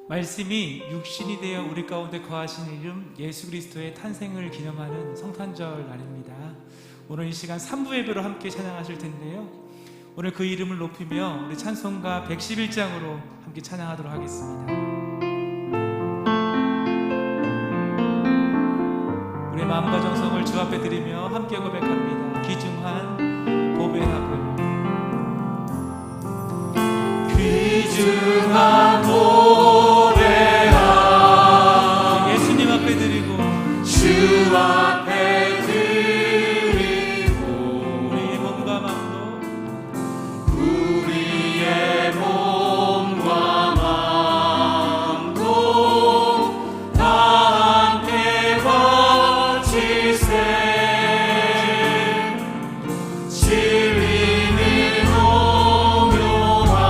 말씀이 육신이 되어 우리 가운데 거하신 이름 예수 그리스도의 탄생을 기념하는 성탄절 날입니다. 오늘 이 시간 3부 예배로 함께 찬양하실 텐데요, 오늘 그 이름을 높이며 우리 찬송가 111장으로 함께 찬양하도록 하겠습니다. 우리의 마음과 정성을 주 앞에 드리며 함께 고백합니다. 귀중한 보배합을, 귀중한 보배합 예수님 앞에 드리고 주 앞에 드리고 우리의 몸과 마음도 다 함께 바칠세. 진리는 오묘하고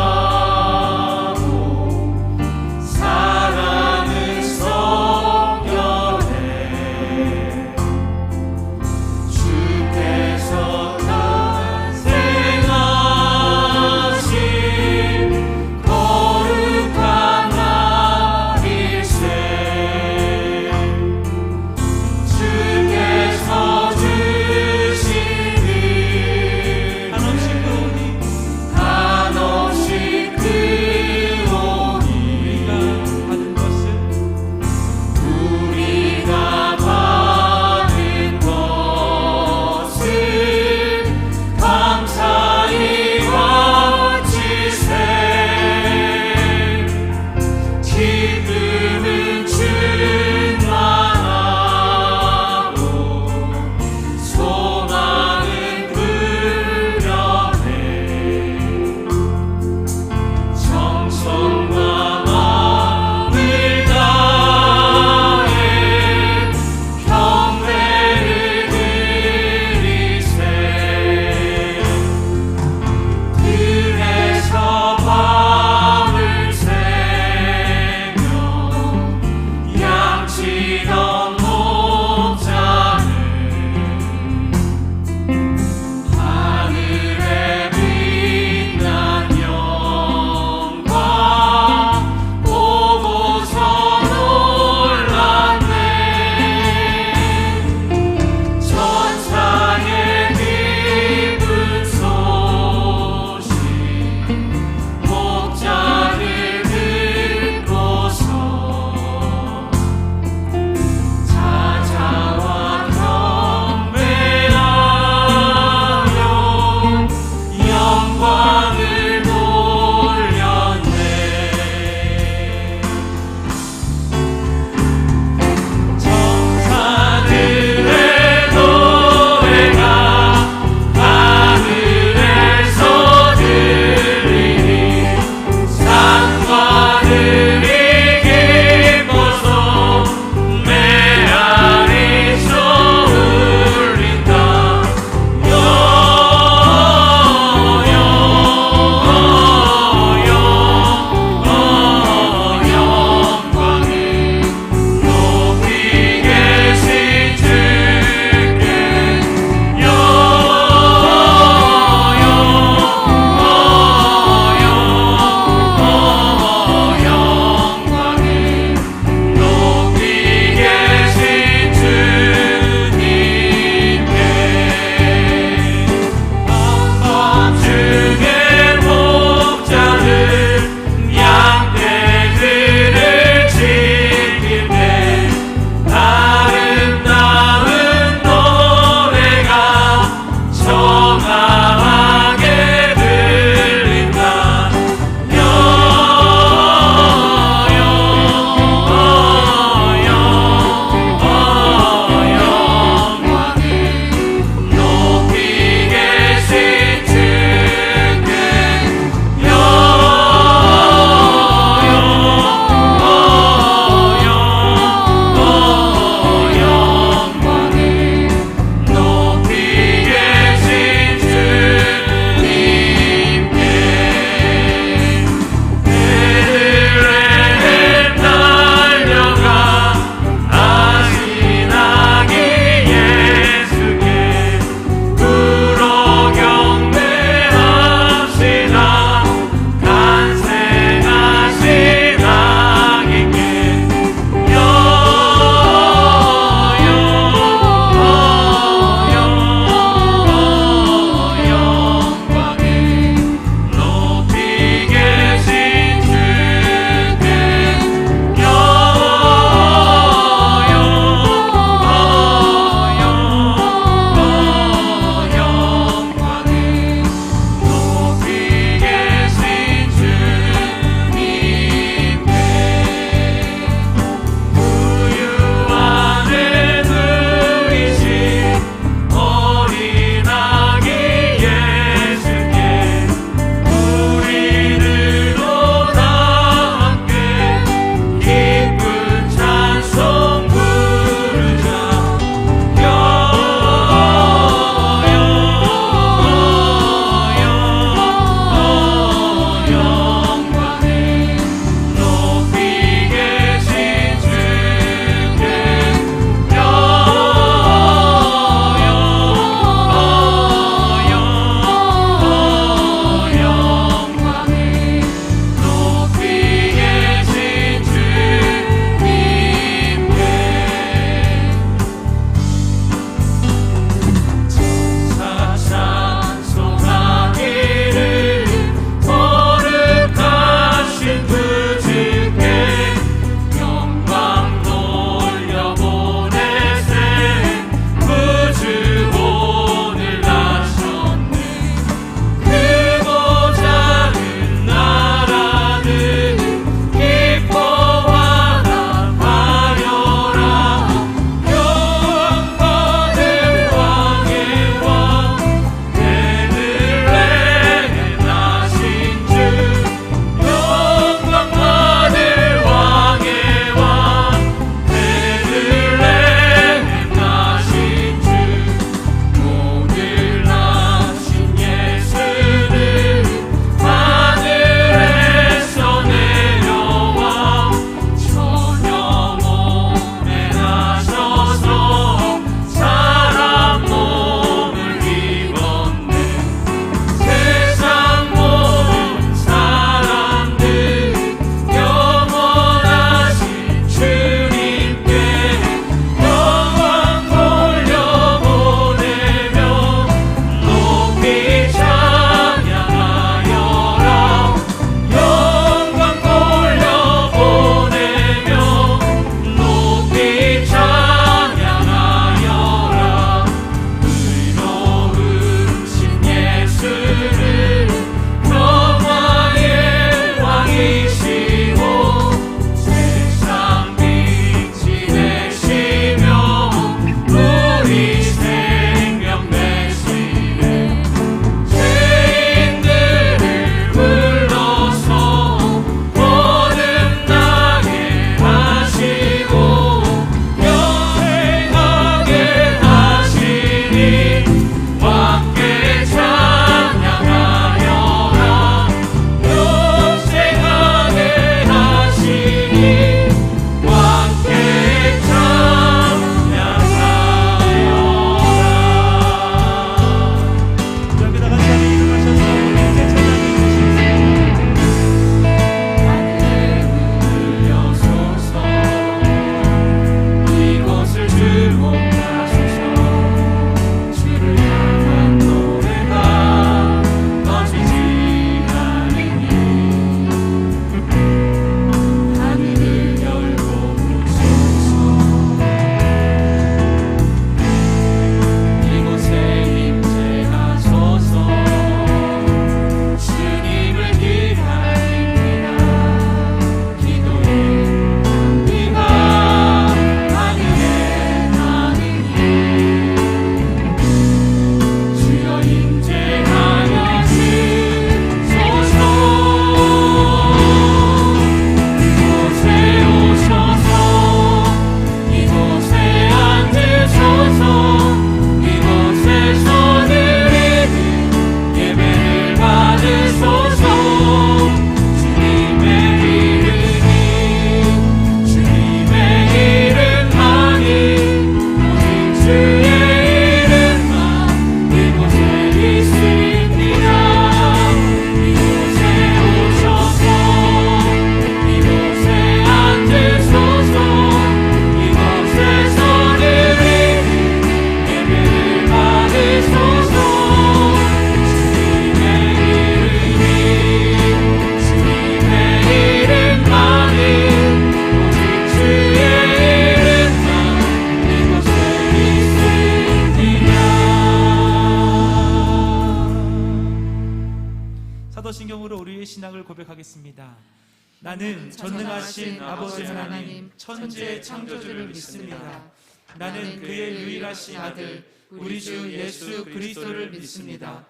나는 전능하신 아버지 하나님 천지의 창조주를 믿습니다. 나는 그의 유일하신 아들 우리 주 예수 그리스도를 믿습니다.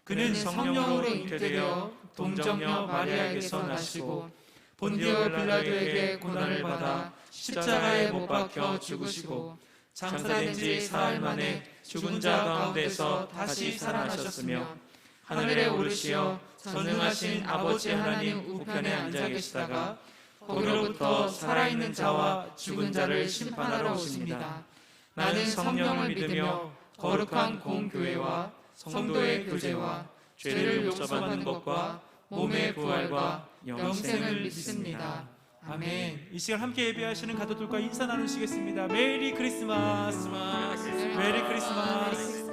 그는 성령으로 잉태되어 동정녀 마리아에게서 나시고 본디오 빌라도에게 고난을 받아 십자가에 못 박혀 죽으시고 장사된 지 사흘 만에 죽은 자 가운데서 다시 살아나셨으며 하늘에 오르시어 전능하신 아버지 하나님 우편에 앉아 계시다가 거기로부터 살아있는 자와 죽은 자를 심판하러 오십니다. 나는 성령을 믿으며 거룩한 공교회와 성도의 교제와 죄를 용서받는 것과 몸의 부활과 영생을 믿습니다. 아멘. 이 시간 함께 예배하시는 가족들과 인사 나누시겠습니다. 메리 크리스마스. 메리 크리스마스.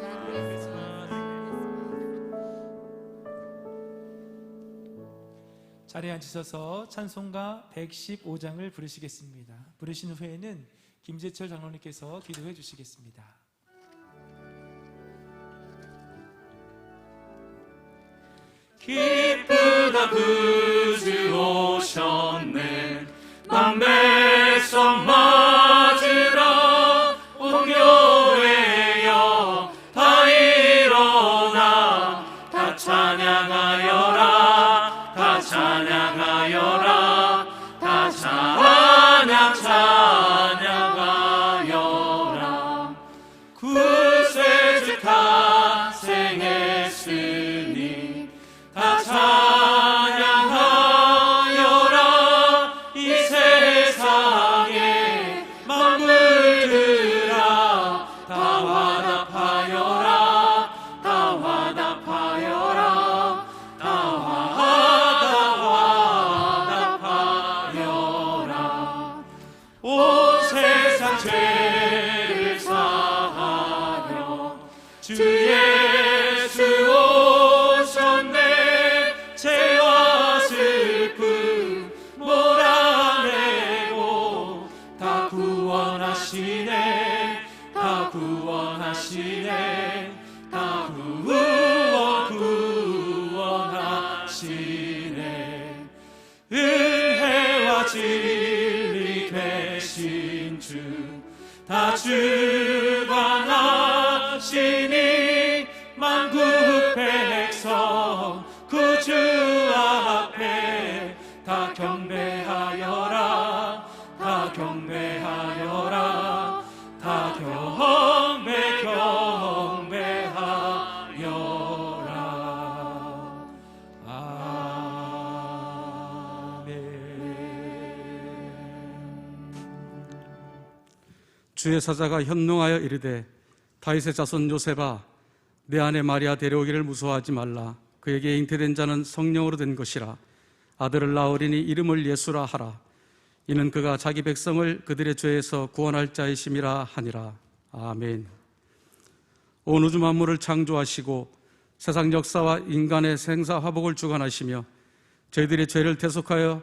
자리에 앉으셔서 찬송가 115장을 부르시겠습니다. 부르신 후에는 김재철 장로님께서 기도해 주시겠습니다. 기쁘다 구주 오셨네 난 백성 맞으라 온 교회여 다 일어나 다 찬양하여라 다 찬양하여라 다 찬양하여라 구세주 탄생했으니 다 찬양하여라 이 세상에 만물들아 다 화답하여라 다 화답하여라 다 화답하여라 온 세상 죄를 사하여 주 예수 오셨네 죄와 슬픔 몰아내고 다 구원하시네 다 구원하시네 다 구원하시네 은혜와 진리 되신 주 다 주관하시니 만국 백성 구주 앞에 다 경배하여라 다 경배하여라 다 경배하여라 주의 사자가 현명하여 이르되 다윗의 자손 요셉아 내 아내 마리아 데려오기를 무서워하지 말라. 그에게 잉태된 자는 성령으로 된 것이라. 아들을 낳으리니 이름을 예수라 하라. 이는 그가 자기 백성을 그들의 죄에서 구원할 자이심이라 하니라. 아멘. 온 우주 만물을 창조하시고 세상 역사와 인간의 생사 화복을 주관하시며 저희들의 죄를 대속하여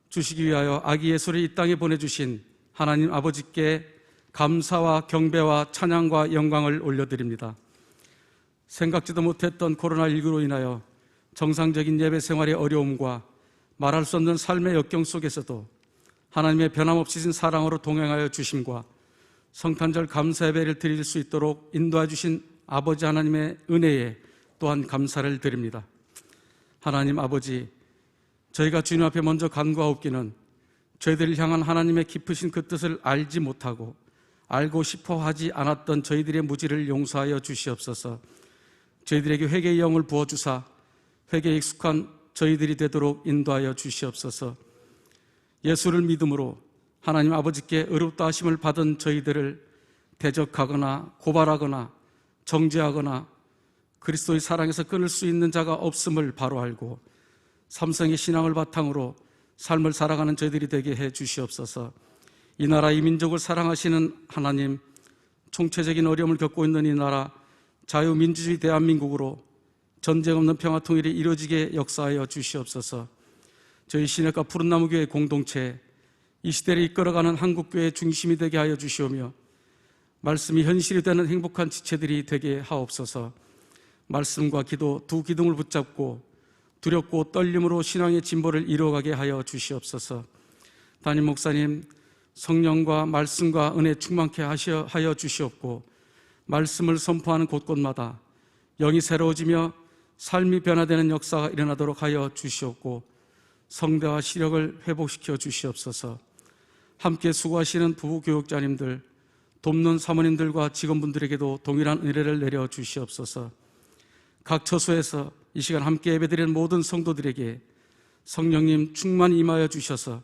주시기 위하여 아기 예수를 이 땅에 보내주신 하나님 아버지께 감사와 경배와 찬양과 영광을 올려드립니다. 생각지도 못했던 코로나19로 인하여 정상적인 예배 생활의 어려움과 말할 수 없는 삶의 역경 속에서도 하나님의 변함없으신 사랑으로 동행하여 주심과 성탄절 감사 예배를 드릴 수 있도록 인도해 주신 아버지 하나님의 은혜에 또한 감사를 드립니다. 하나님 아버지, 저희가 주님 앞에 먼저 간구하옵기는 저희들을 향한 하나님의 깊으신 그 뜻을 알지 못하고 알고 싶어 하지 않았던 저희들의 무지를 용서하여 주시옵소서. 저희들에게 회개의 영을 부어주사 회개에 익숙한 저희들이 되도록 인도하여 주시옵소서. 예수를 믿음으로 하나님 아버지께 의롭다 하심을 받은 저희들을 대적하거나 고발하거나 정죄하거나 그리스도의 사랑에서 끊을 수 있는 자가 없음을 바로 알고 삼성의 신앙을 바탕으로 삶을 살아가는 저희들이 되게 해 주시옵소서. 이 나라 이 민족을 사랑하시는 하나님, 총체적인 어려움을 겪고 있는 이 나라 자유민주주의 대한민국으로 전쟁 없는 평화통일이 이루어지게 역사하여 주시옵소서. 저희 시내가 푸른나무교회 공동체, 이 시대를 이끌어가는 한국교회의 중심이 되게 하여 주시오며 말씀이 현실이 되는 행복한 지체들이 되게 하옵소서. 말씀과 기도 두 기둥을 붙잡고 두렵고 떨림으로 신앙의 진보를 이루어가게 하여 주시옵소서. 담임 목사님, 성령과 말씀과 은혜 충만케 하여 주시옵고, 말씀을 선포하는 곳곳마다 영이 새로워지며 삶이 변화되는 역사가 일어나도록 하여 주시옵고, 성대와 시력을 회복시켜 주시옵소서. 함께 수고하시는 부부 교육자님들, 돕는 사모님들과 직원분들에게도 동일한 은혜를 내려 주시옵소서. 각 처소에서 이 시간 함께 예배드리는 모든 성도들에게 성령님 충만히 임하여 주셔서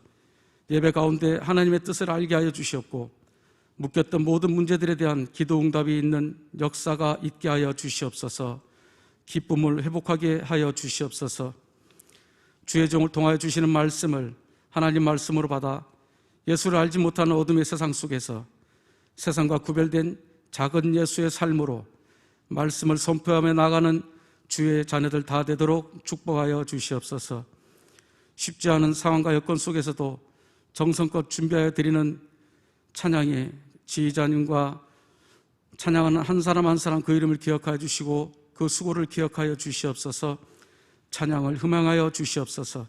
예배 가운데 하나님의 뜻을 알게 하여 주시옵고, 묶였던 모든 문제들에 대한 기도 응답이 있는 역사가 있게 하여 주시옵소서. 기쁨을 회복하게 하여 주시옵소서. 주의 종을 통하여 주시는 말씀을 하나님 말씀으로 받아 예수를 알지 못하는 어둠의 세상 속에서 세상과 구별된 작은 예수의 삶으로 말씀을 선포하며 나가는 주의 자녀들 다 되도록 축복하여 주시옵소서. 쉽지 않은 상황과 여건 속에서도 정성껏 준비하여 드리는 찬양의 지휘자님과 찬양하는 한 사람 한 사람 그 이름을 기억하여 주시고 그 수고를 기억하여 주시옵소서. 찬양을 희망하여 주시옵소서.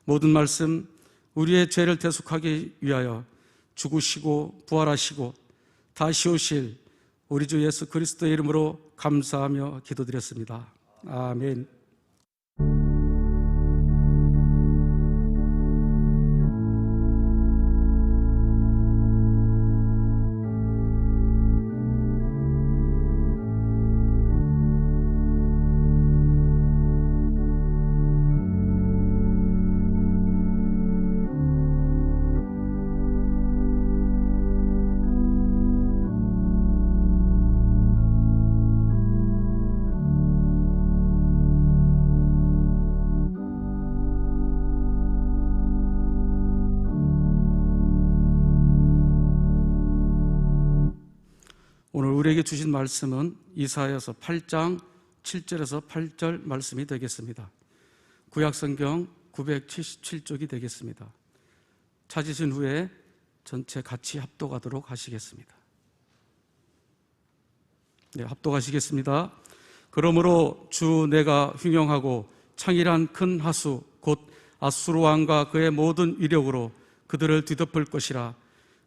모든 말씀 우리의 죄를 대속하기 위하여 죽으시고 부활하시고 다시 오실 우리 주 예수 그리스도의 이름으로 감사하며 기도드렸습니다. 아멘. 오늘 우리에게 주신 말씀은 이사야서 8장 7절에서 8절 말씀이 되겠습니다. 구약성경 977쪽이 되겠습니다. 찾으신 후에 전체 같이 합독하도록 하시겠습니다. 네, 합독하시겠습니다. 그러므로 주 내가 흉영하고 창일한 큰 하수 곧 아수르 왕과 그의 모든 위력으로 그들을 뒤덮을 것이라.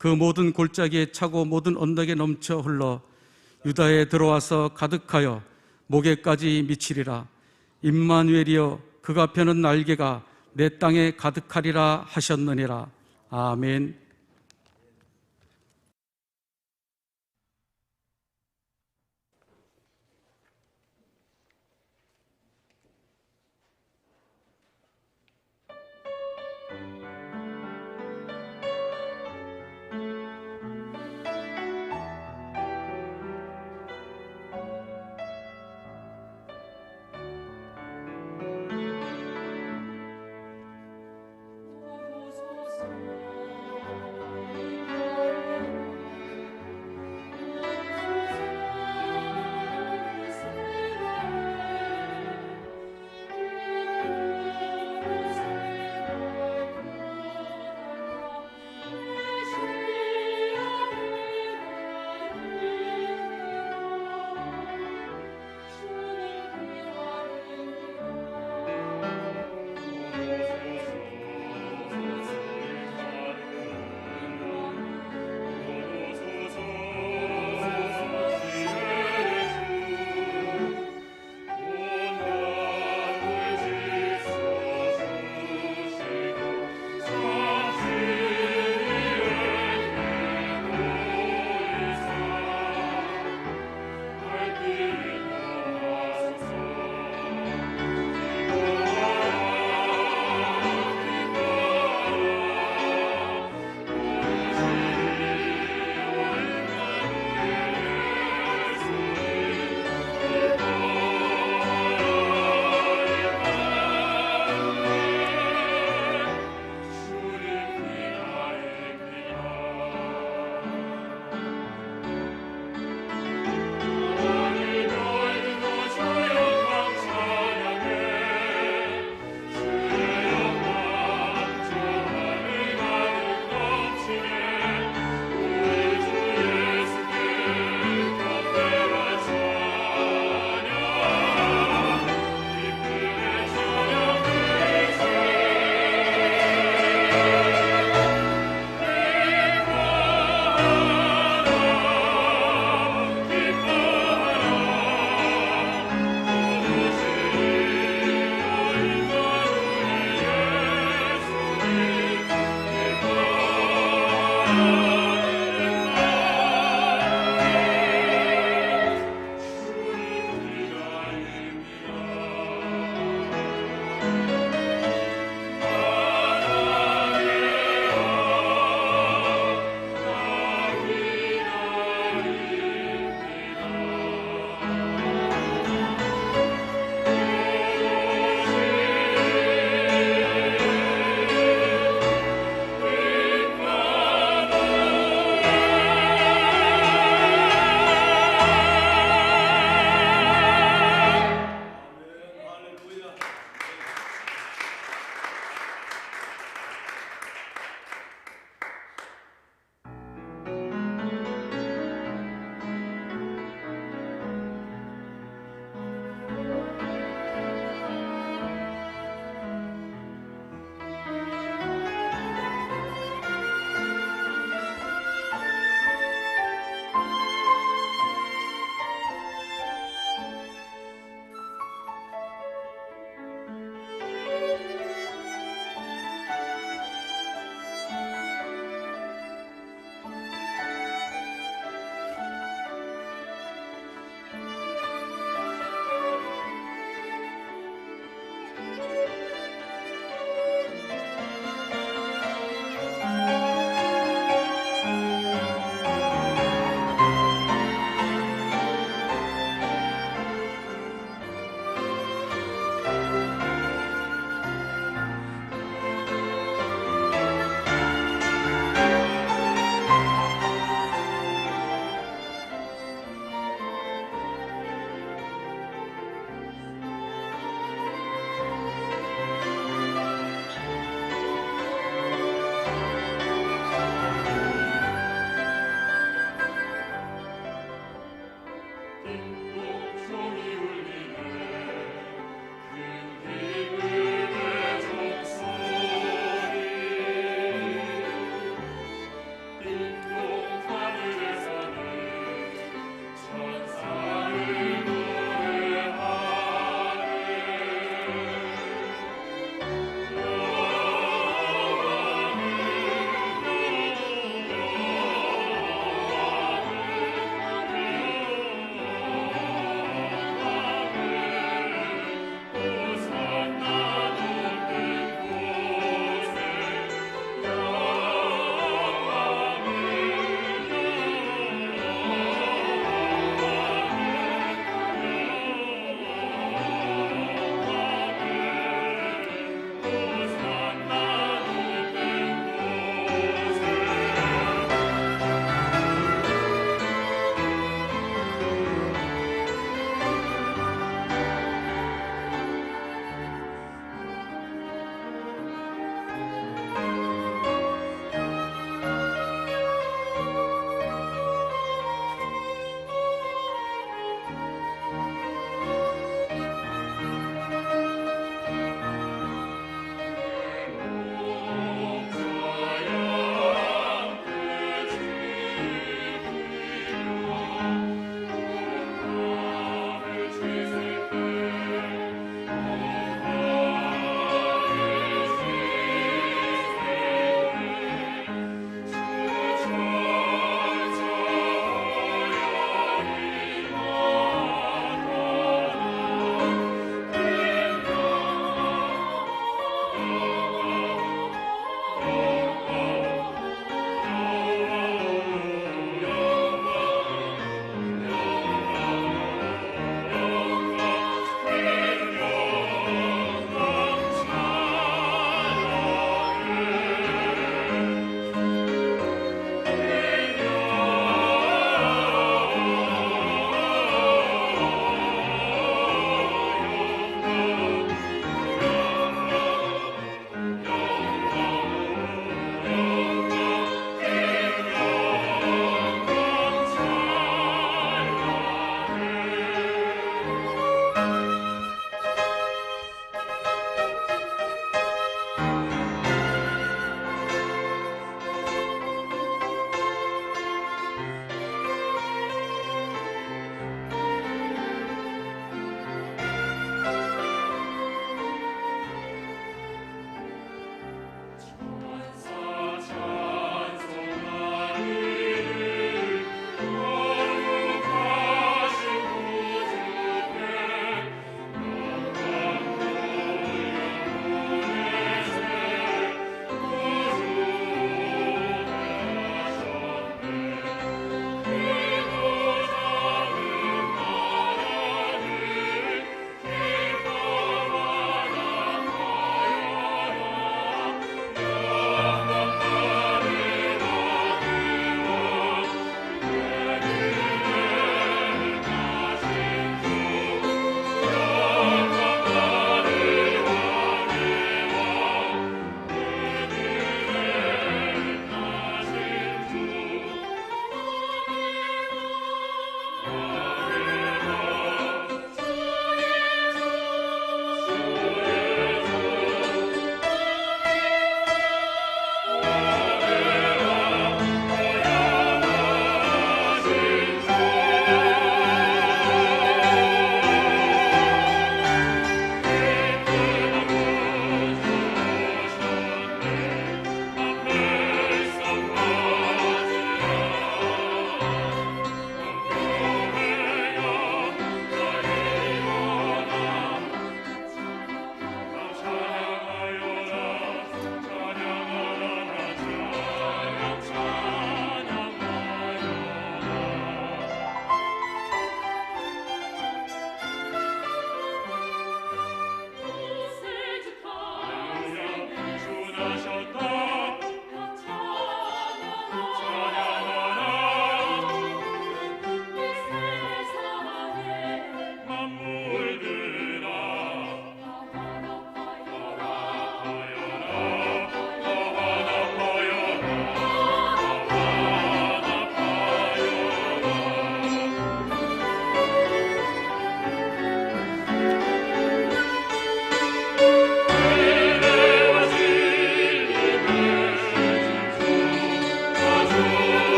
그 모든 골짜기에 차고 모든 언덕에 넘쳐 흘러 유다에 들어와서 가득하여 목에까지 미치리라. 임마누엘이여 그가 펴는 날개가 내 땅에 가득하리라 하셨느니라. 아멘.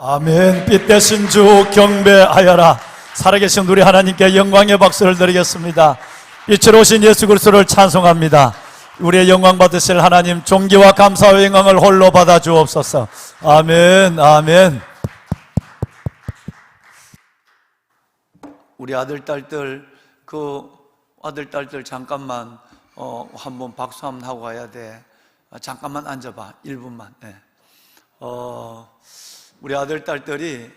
아멘. 빛 대신 주 경배하여라. 살아계신 우리 하나님께 영광의 박수를 드리겠습니다. 빛으로 오신 예수 그리스도를 찬송합니다. 우리의 영광 받으실 하나님, 존귀와 감사와 영광을 홀로 받아 주옵소서. 아멘. 아멘. 우리 아들 딸들, 잠깐만 한번 박수 한번 하고 가야 돼. 잠깐만 앉아봐. 1분만. 네. 우리 아들 딸들이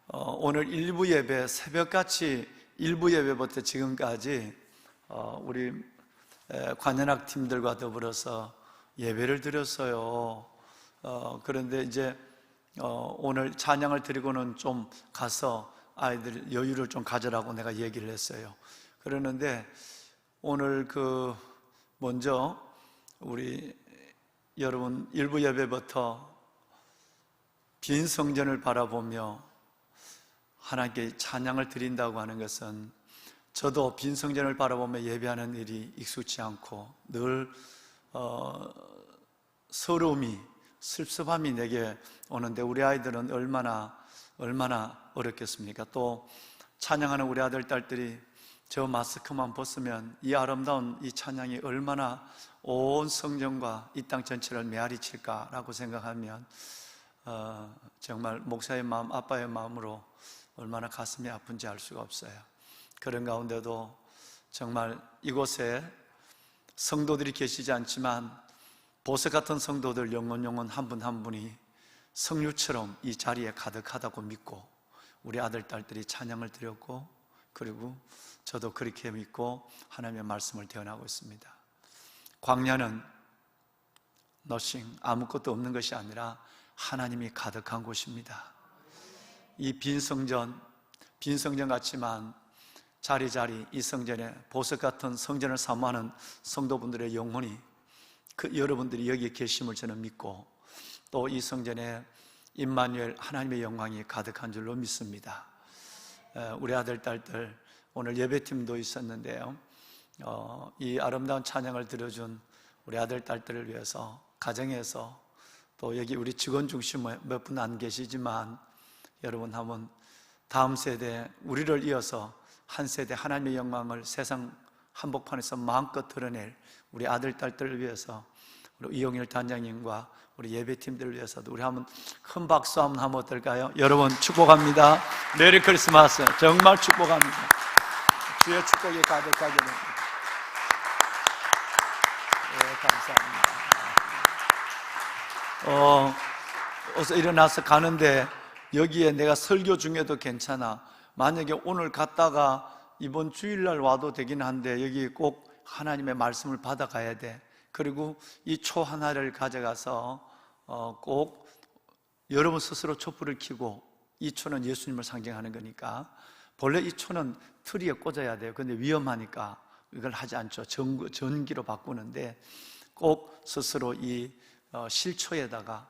오늘 일부 예배, 새벽같이 일부 예배부터 지금까지 우리 관현악 팀들과 더불어서 예배를 드렸어요. 그런데 이제 오늘 찬양을 드리고는 좀 가서 아이들 여유를 좀 가져라고 내가 얘기를 했어요. 그러는데 오늘 먼저 우리 여러분 일부 예배부터 빈 성전을 바라보며 하나님께 찬양을 드린다고 하는 것은, 저도 빈 성전을 바라보며 예배하는 일이 익숙치 않고 늘 서러움이, 섭섭함이 내게 오는데, 우리 아이들은 얼마나 어렵겠습니까? 또 찬양하는 우리 아들 딸들이 저 마스크만 벗으면 이 아름다운 이 찬양이 얼마나 온 성전과 이 땅 전체를 메아리 칠까라고 생각하면 정말 목사의 마음, 아빠의 마음으로 얼마나 가슴이 아픈지 알 수가 없어요. 그런 가운데도 정말 이곳에 성도들이 계시지 않지만 보석 같은 성도들 영혼 한 분 한 분이 성류처럼 이 자리에 가득하다고 믿고 우리 아들 딸들이 찬양을 드렸고, 그리고 저도 그렇게 믿고 하나님의 말씀을 대언하고 있습니다. 광야는 아무것도 없는 것이 아니라 하나님이 가득한 곳입니다. 이 빈 성전 같지만 자리자리 이 성전에 보석 같은 성전을 사모하는 성도분들의 영혼이, 여러분들이 여기에 계심을 저는 믿고, 또 이 성전에 임마누엘 하나님의 영광이 가득한 줄로 믿습니다. 우리 아들 딸들 오늘 예배팀도 있었는데요, 이 아름다운 찬양을 들어준 우리 아들 딸들을 위해서 가정에서, 또 여기 우리 직원 중심에 몇 분 안 계시지만 여러분 한번 다음 세대, 우리를 이어서 한 세대 하나님의 영광을 세상 한복판에서 마음껏 드러낼 우리 아들 딸들을 위해서, 우리 이용일 단장님과 우리 예배팀들을 위해서도 우리 한번 큰 박수 한번 하면 어떨까요? 여러분 축복합니다. 메리 크리스마스. 정말 축복합니다. 주의 축복이 가득하게 됩니다. 네, 감사합니다. 어서 일어나서 가는데 여기에 내가 설교 중에도 괜찮아. 만약에 오늘 갔다가 이번 주일날 와도 되긴 한데 여기 꼭 하나님의 말씀을 받아가야 돼. 그리고 이 초 하나를 가져가서 꼭 여러분 스스로 촛불을 켜고, 이 초는 예수님을 상징하는 거니까 본래 이 초는 트리에 꽂아야 돼요. 근데 위험하니까 이걸 하지 않죠. 전기로 바꾸는데 꼭 스스로 이 실초에다가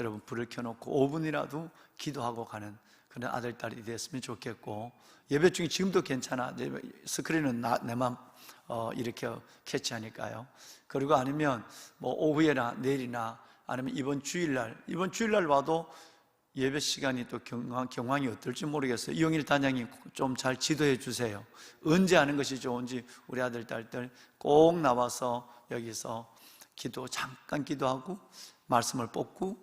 여러분 불을 켜놓고 5분이라도 기도하고 가는 그런 아들, 딸이 됐으면 좋겠고, 예배 중에 지금도 괜찮아. 스크린은 내맘 이렇게 캐치하니까요. 그리고 아니면 뭐 오후에나 내일이나 아니면 이번 주일날 와도 예배 시간이 또 경황이 어떨지 모르겠어요. 이용일 단장님 좀 잘 지도해 주세요. 언제 하는 것이 좋은지 우리 아들, 딸들 꼭 나와서 여기서 잠깐 기도하고 말씀을 뽑고,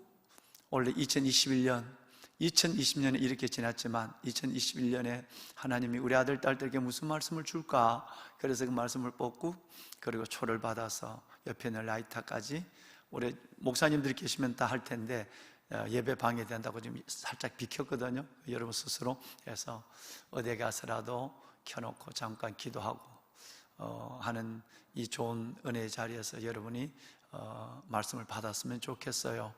원래 2020년에 이렇게 지났지만 2021년에 하나님이 우리 아들, 딸들에게 무슨 말씀을 줄까? 그래서 그 말씀을 뽑고, 그리고 초를 받아서 옆에 있는 라이터까지, 우리 목사님들이 계시면 다 할 텐데 예배 방해된다고 지금 살짝 비켰거든요. 여러분 스스로 해서 어디 가서라도 켜놓고 잠깐 기도하고 하는 이 좋은 은혜의 자리에서 여러분이 말씀을 받았으면 좋겠어요.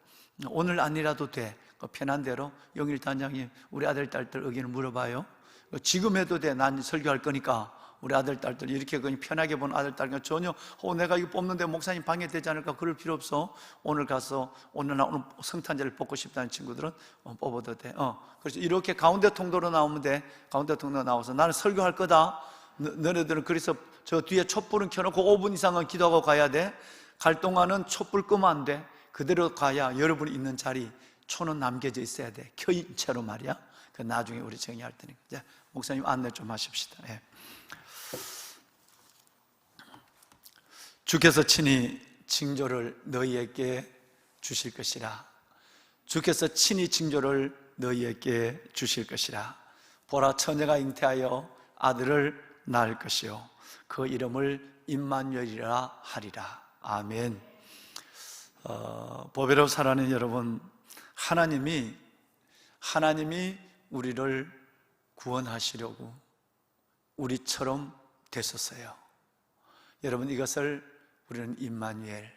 오늘 아니라도 돼. 편한 대로 영일 단장님 우리 아들, 딸들 의견을 물어봐요. 지금 해도 돼. 난 설교할 거니까. 우리 아들, 딸들 이렇게 그냥 편하게 보는 아들, 딸 전혀 내가 이거 뽑는데 목사님 방해되지 않을까? 그럴 필요 없어. 오늘 가서 오늘 성탄제를 뽑고 싶다는 친구들은 뽑아도 돼. 그래서 이렇게 가운데 통로로 나오면 돼. 가운데 통로 나와서 나는 설교할 거다. 너네들은 그래서 저 뒤에 촛불은 켜놓고 5분 이상은 기도하고 가야 돼. 갈 동안은 촛불 끄면 안 돼. 그대로 가야 여러분이 있는 자리 초는 남겨져 있어야 돼. 켜인 채로 말이야. 그 나중에 우리 정의할 테니까. 이제 목사님 안내 좀 하십시다. 예. 주께서 친히 징조를 너희에게 주실 것이라. 주께서 친히 징조를 너희에게 주실 것이라. 보라, 처녀가 잉태하여 아들을 낳을 것이요 그 이름을 임마누엘이라 하리라. 아멘. 보배로 살아가는 여러분, 하나님이 우리를 구원하시려고 우리처럼 되셨어요. 여러분, 이것을 우리는 임마누엘,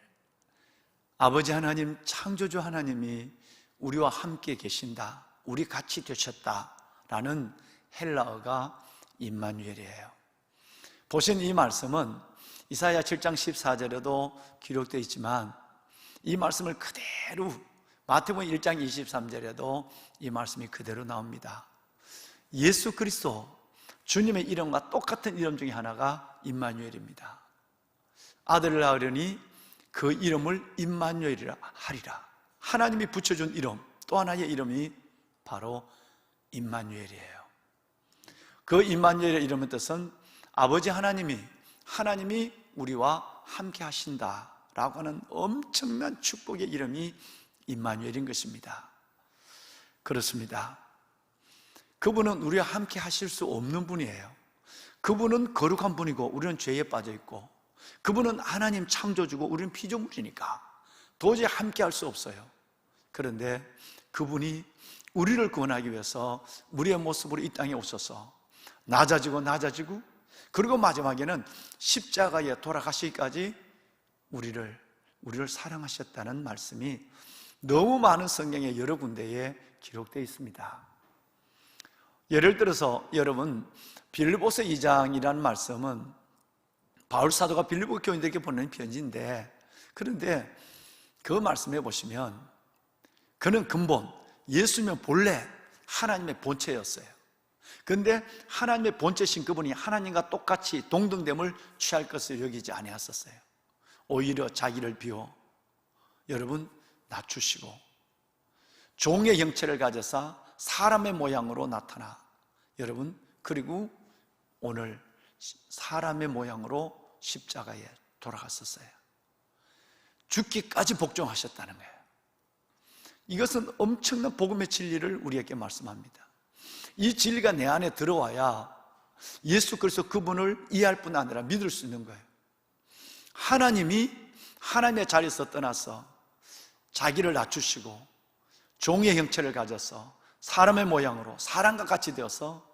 아버지 하나님, 창조주 하나님이 우리와 함께 계신다, 우리 같이 되셨다라는 헬라어가 임마누엘이에요. 보신 이 말씀은 이사야 7장 14절에도 기록되어 있지만 이 말씀을 그대로 마태복음 1장 23절에도 이 말씀이 그대로 나옵니다. 예수 그리스도 주님의 이름과 똑같은 이름 중에 하나가 임마누엘입니다. 아들을 낳으려니 그 이름을 임마누엘이라 하리라. 하나님이 붙여준 이름, 또 하나의 이름이 바로 임마누엘이에요. 그 임마누엘의 이름의 뜻은 아버지 하나님이 우리와 함께 하신다라고 하는 엄청난 축복의 이름이 임마누엘인 것입니다. 그렇습니다. 그분은 우리와 함께 하실 수 없는 분이에요. 그분은 거룩한 분이고 우리는 죄에 빠져 있고, 그분은 하나님 창조주고 우리는 피조물이니까 도저히 함께 할 수 없어요. 그런데 그분이 우리를 구원하기 위해서 우리의 모습으로 이 땅에 오셔서 낮아지고 그리고 마지막에는 십자가에 돌아가시기까지 우리를 사랑하셨다는 말씀이 너무 많은 성경의 여러 군데에 기록되어 있습니다. 예를 들어서 여러분, 빌립보서 2장이라는 말씀은 바울 사도가 빌립보 교인들에게 보내는 편지인데, 그런데 그 말씀에 보시면 그는 근본, 예수면 본래 하나님의 본체였어요. 그런데 하나님의 본체신 그분이 하나님과 똑같이 동등됨을 취할 것을 여기지 아니하셨어요. 오히려 자기를 비워 여러분 낮추시고 종의 형체를 가져서 사람의 모양으로 나타나 여러분, 그리고 오늘 사람의 모양으로 십자가에 돌아갔었어요. 죽기까지 복종하셨다는 거예요. 이것은 엄청난 복음의 진리를 우리에게 말씀합니다. 이 진리가 내 안에 들어와야 예수 그리스도 그분을 이해할 뿐 아니라 믿을 수 있는 거예요. 하나님이 하나님의 자리에서 떠나서 자기를 낮추시고 종의 형체를 가져서 사람의 모양으로 사람과 같이 되어서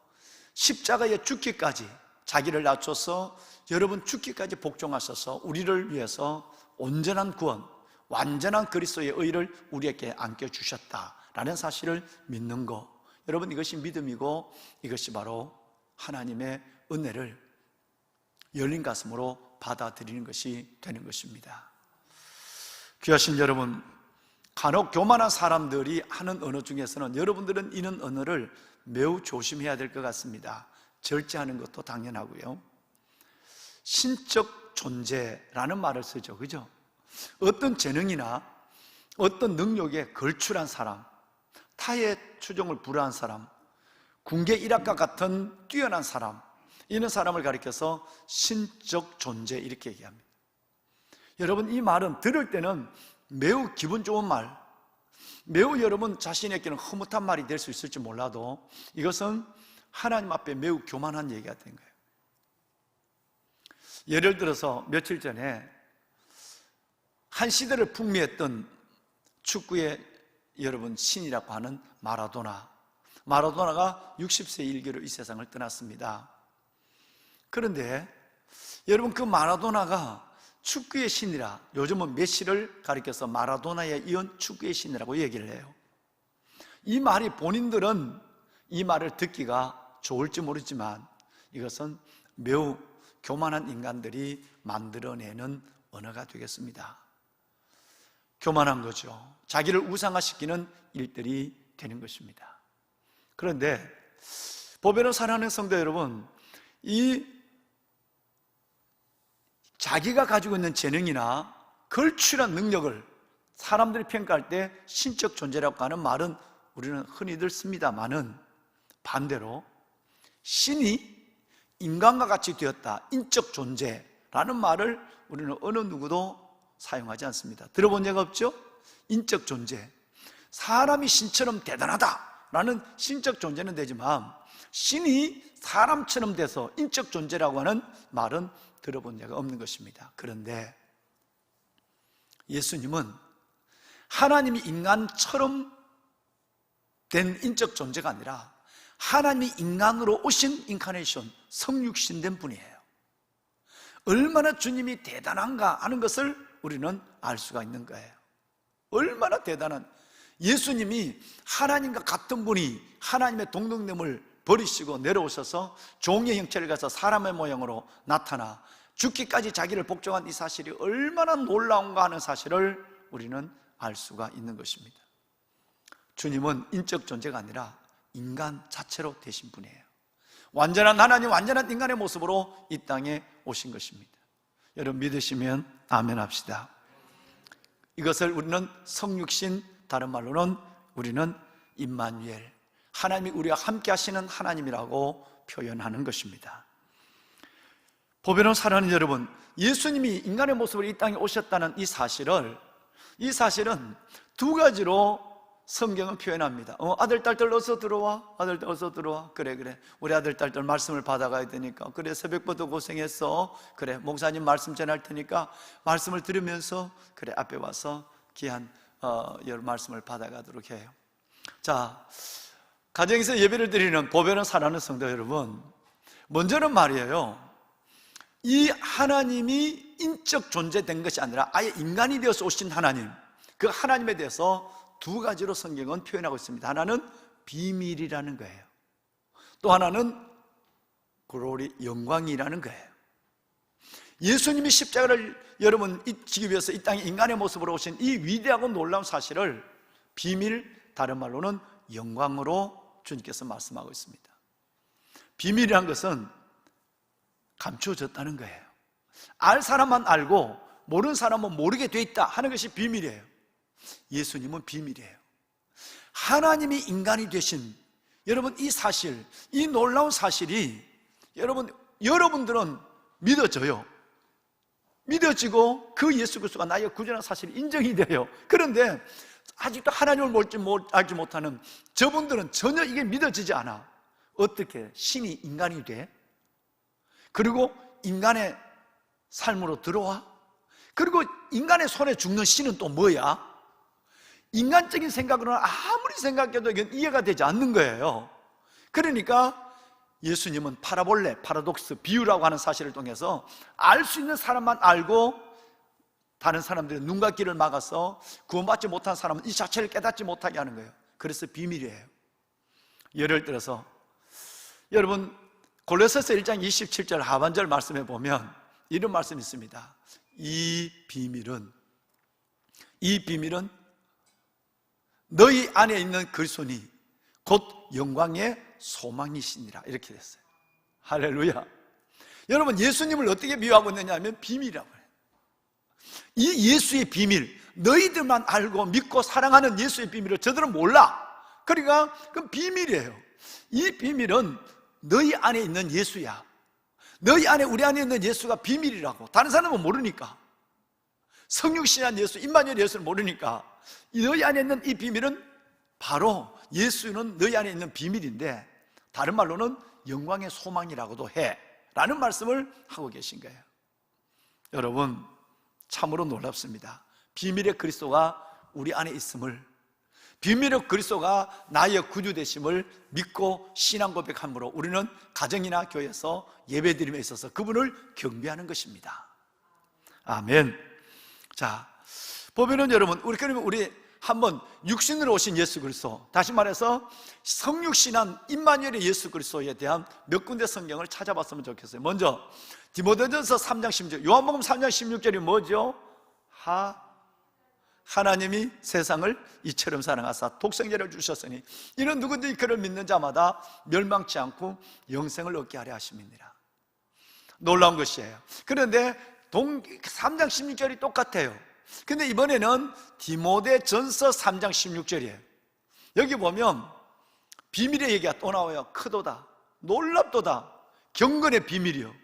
십자가에 죽기까지 자기를 낮춰서 여러분 죽기까지 복종하셔서 우리를 위해서 온전한 구원, 완전한 그리스도의 의를 우리에게 안겨주셨다라는 사실을 믿는 것, 여러분 이것이 믿음이고 이것이 바로 하나님의 은혜를 열린 가슴으로 받아들이는 것이 되는 것입니다. 귀하신 여러분, 간혹 교만한 사람들이 하는 언어 중에서는 여러분들은 이런 언어를 매우 조심해야 될 것 같습니다. 절제하는 것도 당연하고요. 신적 존재라는 말을 쓰죠, 그죠? 어떤 재능이나 어떤 능력에 걸출한 사람, 타의 추종을 불허한 사람, 궁계 일학과 같은 뛰어난 사람, 이런 사람을 가리켜서 신적 존재 이렇게 얘기합니다. 여러분, 이 말은 들을 때는 매우 기분 좋은 말, 매우 여러분 자신에게는 흐뭇한 말이 될 수 있을지 몰라도 이것은 하나님 앞에 매우 교만한 얘기가 된 거예요. 예를 들어서 며칠 전에 한 시대를 풍미했던 축구의 여러분 신이라고 하는 마라도나가 60세 일기로 이 세상을 떠났습니다. 그런데 여러분, 그 마라도나가 축구의 신이라, 요즘은 메시를 가리켜서 마라도나에 이은 축구의 신이라고 얘기를 해요. 이 말이 본인들은 이 말을 듣기가 좋을지 모르지만 이것은 매우 교만한 인간들이 만들어내는 언어가 되겠습니다. 교만한 거죠. 자기를 우상화시키는 일들이 되는 것입니다. 그런데 보배로 사랑하는 성도 여러분, 이 자기가 가지고 있는 재능이나 걸출한 능력을 사람들이 평가할 때 신적 존재라고 하는 말은 우리는 흔히들 씁니다만은 반대로 신이 인간과 같이 되었다, 인적 존재라는 말을 우리는 어느 누구도 사용하지 않습니다. 들어본 적 없죠? 인적 존재. 사람이 신처럼 대단하다라는 신적 존재는 되지만 신이 사람처럼 돼서 인적 존재라고 하는 말은 들어본 적이 없는 것입니다. 그런데 예수님은 하나님이 인간처럼 된 인적 존재가 아니라 하나님이 인간으로 오신 인카네이션, 성육신된 분이에요. 얼마나 주님이 대단한가 하는 것을 우리는 알 수가 있는 거예요. 얼마나 대단한, 예수님이 하나님과 같은 분이 하나님의 동등됨을 버리시고 내려오셔서 종의 형체를 가서 사람의 모양으로 나타나 죽기까지 자기를 복종한 이 사실이 얼마나 놀라운가 하는 사실을 우리는 알 수가 있는 것입니다. 주님은 인적 존재가 아니라 인간 자체로 되신 분이에요. 완전한 하나님, 완전한 인간의 모습으로 이 땅에 오신 것입니다. 여러분 믿으시면 아멘 합시다. 이것을 우리는 성육신, 다른 말로는 우리는 임마누엘, 하나님이 우리와 함께 하시는 하나님이라고 표현하는 것입니다. 보배로운 사랑하는 여러분, 예수님이 인간의 모습으로 이 땅에 오셨다는 이 사실은 두 가지로 성경은 표현합니다. 아들, 딸들 어서 들어와. 아들, 딸 어서 들어와. 그래. 우리 아들, 딸들 말씀을 받아가야 되니까. 그래, 새벽부터 고생했어. 그래, 목사님 말씀 전할 테니까 말씀을 들으면서 그래, 앞에 와서 귀한 여러 말씀을 받아가도록 해요. 자, 가정에서 예배를 드리는 보배로운 사랑하는 성도 여러분, 먼저는 말이에요, 이 하나님이 인적 존재된 것이 아니라 아예 인간이 되어서 오신 하나님, 그 하나님에 대해서 두 가지로 성경은 표현하고 있습니다. 하나는 비밀이라는 거예요. 또 하나는 글로리, 영광이라는 거예요. 예수님이 십자가를 여러분 지기 위해서 이 땅에 인간의 모습으로 오신 이 위대하고 놀라운 사실을 비밀, 다른 말로는 영광으로 주님께서 말씀하고 있습니다. 비밀이란 것은 감추어졌다는 거예요. 알 사람만 알고 모르는 사람은 모르게 돼 있다 하는 것이 비밀이에요. 예수님은 비밀이에요. 하나님이 인간이 되신, 여러분 이 사실, 이 놀라운 사실이 여러분들은 믿어져요. 믿어지고 그 예수 그리스도가 나의 구원한 사실이 인정이 돼요. 그런데 아직도 하나님을 알지 못하는 저분들은 전혀 이게 믿어지지 않아. 어떻게 신이 인간이 돼? 그리고 인간의 삶으로 들어와? 그리고 인간의 손에 죽는 신은 또 뭐야? 인간적인 생각으로는 아무리 생각해도 이건 이해가 되지 않는 거예요. 그러니까 예수님은 파라볼레, 파라독스, 비유라고 하는 사실을 통해서 알 수 있는 사람만 알고 다른 사람들의 눈과 귀를 막아서 구원받지 못한 사람은 이 자체를 깨닫지 못하게 하는 거예요. 그래서 비밀이에요. 예를 들어서 여러분 골로새서 1장 27절 하반절 말씀에 보면 이런 말씀이 있습니다. 이 비밀은 너희 안에 있는 그리스도니 곧 영광의 소망이시니라, 이렇게 됐어요. 할렐루야. 여러분 예수님을 어떻게 비유하고 있느냐 하면 비밀이라고 해요. 이 예수의 비밀, 너희들만 알고 믿고 사랑하는 예수의 비밀을 저들은 몰라. 그러니까 그건 비밀이에요. 이 비밀은 너희 안에 있는 예수야. 너희 안에, 우리 안에 있는 예수가 비밀이라고. 다른 사람은 모르니까. 성육신한 예수, 임마누엘 예수를 모르니까 너희 안에 있는 이 비밀은 바로 예수는 너희 안에 있는 비밀인데 다른 말로는 영광의 소망이라고도 해 라는 말씀을 하고 계신 거예요. 여러분 참으로 놀랍습니다. 비밀의 그리스도가 우리 안에 있음을, 비밀의 그리스도가 나의 구주 되심을 믿고 신앙 고백함으로 우리는 가정이나 교회에서 예배드림에 있어서 그분을 경배하는 것입니다. 아멘. 자, 보면은 여러분, 그러면 우리 한번 육신으로 오신 예수 그리스도, 다시 말해서 성육신한 임마누엘의 예수 그리스도에 대한 몇 군데 성경을 찾아봤으면 좋겠어요. 먼저 디모데전서 3장 16절, 요한복음 3장 16절이 뭐죠? 하나님이 세상을 이처럼 사랑하사 독생자를 주셨으니 이는 누구든지 그를 믿는 자마다 멸망치 않고 영생을 얻게 하려 하심이니라. 놀라운 것이에요. 그런데 3장 16절이 똑같아요. 근데 이번에는 디모데전서 3장 16절이에요. 여기 보면 비밀의 얘기가 또 나와요. 크도다, 놀랍도다, 경건의 비밀이요.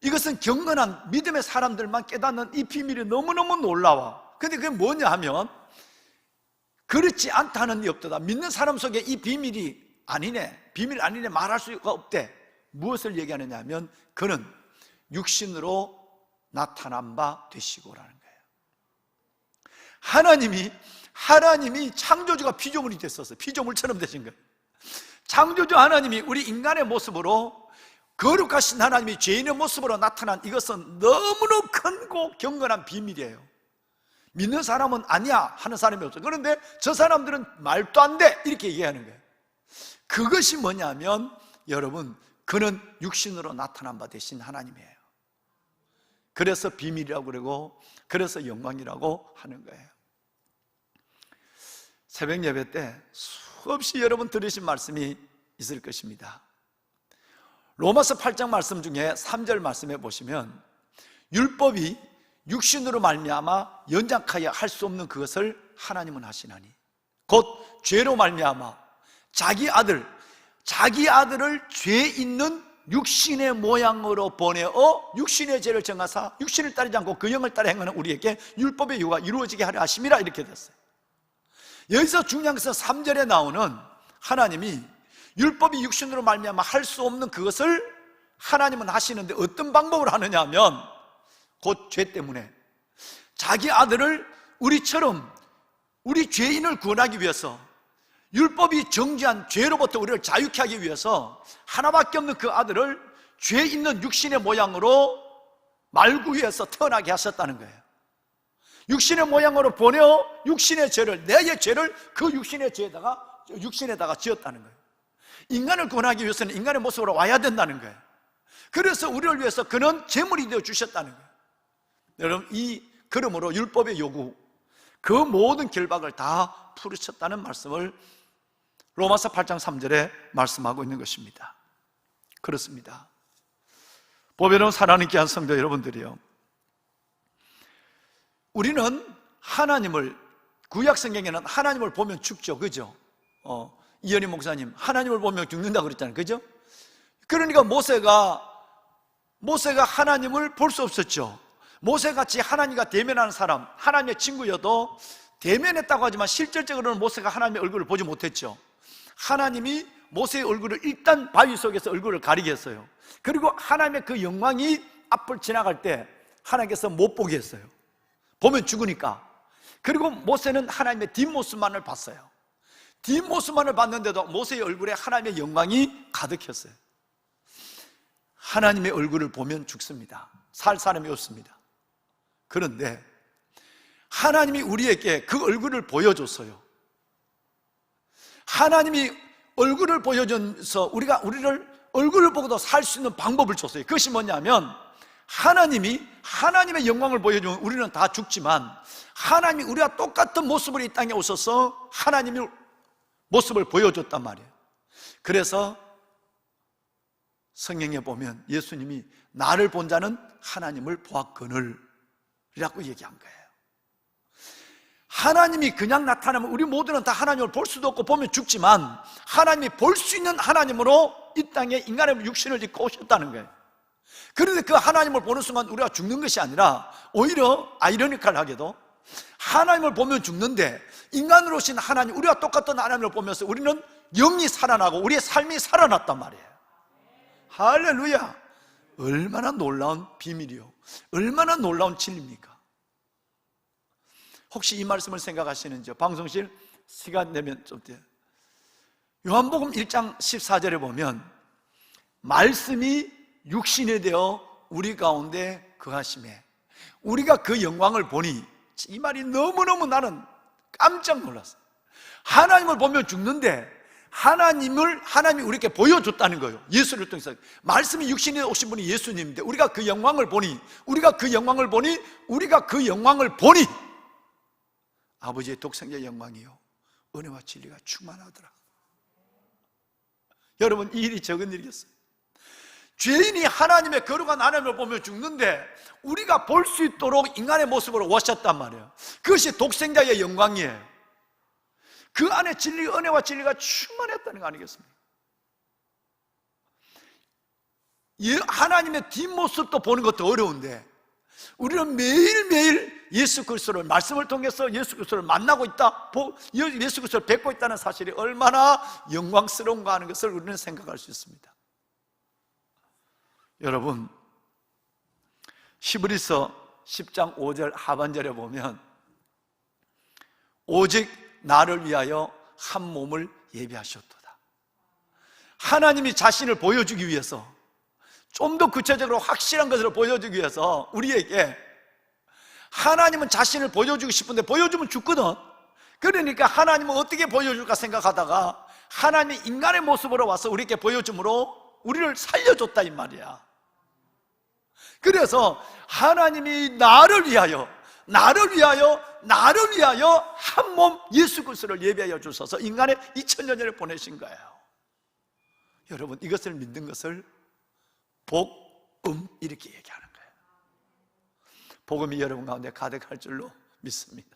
이것은 경건한 믿음의 사람들만 깨닫는 이 비밀이 너무너무 놀라워. 근데 그게 뭐냐 하면 그렇지 않다는 게 없도다. 믿는 사람 속에 이 비밀이 아니네, 비밀 아니네 말할 수가 없대. 무엇을 얘기하느냐 하면 그는 육신으로 나타난 바 되시고라는 거예요. 하나님이 창조주가 피조물이 됐었어요. 피조물처럼 되신 거예요. 창조주 하나님이 우리 인간의 모습으로, 거룩하신 하나님이 죄인의 모습으로 나타난 이것은 너무나 큰고 경건한 비밀이에요. 믿는 사람은 아니야 하는 사람이 없어요. 그런데 저 사람들은 말도 안 돼 이렇게 얘기하는 거예요. 그것이 뭐냐면 여러분, 그는 육신으로 나타난 바 되신 하나님이에요. 그래서 비밀이라고 그러고, 그래서 영광이라고 하는 거예요. 새벽 예배 때 수없이 여러분 들으신 말씀이 있을 것입니다. 로마서 8장 말씀 중에 3절 말씀에 보시면 율법이 육신으로 말미암아 연장하여 할 수 없는 그것을 하나님은 하시나니 곧 죄로 말미암아 자기 아들을 죄 있는 육신의 모양으로 보내어 육신의 죄를 정하사 육신을 따르지 않고 그 영을 따라 행하는 우리에게 율법의 요구가 이루어지게 하려 하심이라 이렇게 됐어요. 여기서 중요한 것은 3절에 나오는 하나님이 율법이 육신으로 말미암아 할 수 없는 그것을 하나님은 하시는데 어떤 방법으로 하느냐 하면 곧 죄 때문에 자기 아들을 우리처럼 우리 죄인을 구원하기 위해서 율법이 정죄한 죄로부터 우리를 자유케 하기 위해서 하나밖에 없는 그 아들을 죄 있는 육신의 모양으로 말구위에서 태어나게 하셨다는 거예요. 육신의 모양으로 보내어 육신의 죄를, 내의 죄를 그 육신에다가 지었다는 거예요. 인간을 구원하기 위해서는 인간의 모습으로 와야 된다는 거예요. 그래서 우리를 위해서 그는 제물이 되어 주셨다는 거예요. 여러분, 그러므로 율법의 요구, 그 모든 결박을 다 풀으셨다는 말씀을 로마서 8장 3절에 말씀하고 있는 것입니다. 그렇습니다. 보배로운 사랑하는 귀한 성도 여러분들이요, 우리는 하나님을, 구약 성경에는 하나님을 보면 죽죠, 그죠? 이현희 목사님, 하나님을 보면 죽는다고 그랬잖아요, 그죠? 그러니까 모세가 하나님을 볼 수 없었죠. 모세같이 하나님과 대면하는 사람, 하나님의 친구여도 대면했다고 하지만 실질적으로는 모세가 하나님의 얼굴을 보지 못했죠. 하나님이 모세의 얼굴을 일단 바위 속에서 얼굴을 가리게 했어요. 그리고 하나님의 그 영광이 앞을 지나갈 때 하나님께서 못 보게 했어요. 보면 죽으니까. 그리고 모세는 하나님의 뒷모습만을 봤어요. 뒷모습만을 봤는데도 모세의 얼굴에 하나님의 영광이 가득했어요. 하나님의 얼굴을 보면 죽습니다. 살 사람이 없습니다. 그런데 하나님이 우리에게 그 얼굴을 보여줬어요. 하나님이 얼굴을 보여줘서 우리를 얼굴을 보고도 살 수 있는 방법을 줬어요. 그것이 뭐냐면 하나님의 영광을 보여주면 우리는 다 죽지만 하나님이 우리와 똑같은 모습으로 이 땅에 오셔서 하나님의 모습을 보여줬단 말이에요. 그래서 성경에 보면 예수님이 나를 본 자는 하나님을 보았거늘 이라고 얘기한 거예요. 하나님이 그냥 나타나면 우리 모두는 다 하나님을 볼 수도 없고 보면 죽지만 하나님이 볼 수 있는 하나님으로 이 땅에 인간의 육신을 입고 오셨다는 거예요. 그런데 그 하나님을 보는 순간 우리가 죽는 것이 아니라 오히려 아이러니컬하게도 하나님을 보면 죽는데 인간으로 오신 하나님, 우리와 똑같은 하나님을 보면서 우리는 영이 살아나고 우리의 삶이 살아났단 말이에요. 할렐루야! 얼마나 놀라운 비밀이요, 얼마나 놀라운 진리입니까? 혹시 이 말씀을 생각하시는지요? 방송실 시간 내면 좀 돼요. 요한복음 1장 14절에 보면 말씀이 육신이 되어 우리 가운데 거하심에 우리가 그 영광을 보니, 이 말이 너무너무 나는 깜짝 놀랐어요. 하나님을 보면 죽는데 하나님이 우리에게 보여줬다는 거예요. 예수를 통해서. 말씀이 육신에 오신 분이 예수님인데 우리가 그 영광을 보니 아버지의 독생자의 영광이요 은혜와 진리가 충만하더라. 여러분, 이 일이 적은 일이겠어요. 죄인이 하나님의 거룩한 하나님을 보며 죽는데 우리가 볼 수 있도록 인간의 모습으로 오셨단 말이에요. 그것이 독생자의 영광이에요. 그 안에 진리, 은혜와 진리가 충만했다는 거 아니겠습니까? 하나님의 뒷모습도 보는 것도 어려운데 우리는 매일매일 예수 그리스도를 말씀을 통해서 예수 그리스도를 만나고 있다, 예수 그리스도를 뵙고 있다는 사실이 얼마나 영광스러운가 하는 것을 우리는 생각할 수 있습니다. 여러분, 히브리서 10장 5절 하반절에 보면 오직 나를 위하여 한 몸을 예비하셨도다. 하나님이 자신을 보여주기 위해서, 좀 더 구체적으로 확실한 것으로 보여주기 위해서 우리에게, 하나님은 자신을 보여주고 싶은데 보여주면 죽거든. 그러니까 하나님은 어떻게 보여줄까 생각하다가 하나님이 인간의 모습으로 와서 우리에게 보여줌으로 우리를 살려줬다 이 말이야. 그래서 하나님이 나를 위하여 한 몸 예수 그리스도를 예비하여 주셔서 인간의 2000년 전에 보내신 거예요. 여러분, 이것을 믿는 것을 복음 이렇게 얘기하는 거예요. 복음이 여러분 가운데 가득할 줄로 믿습니다.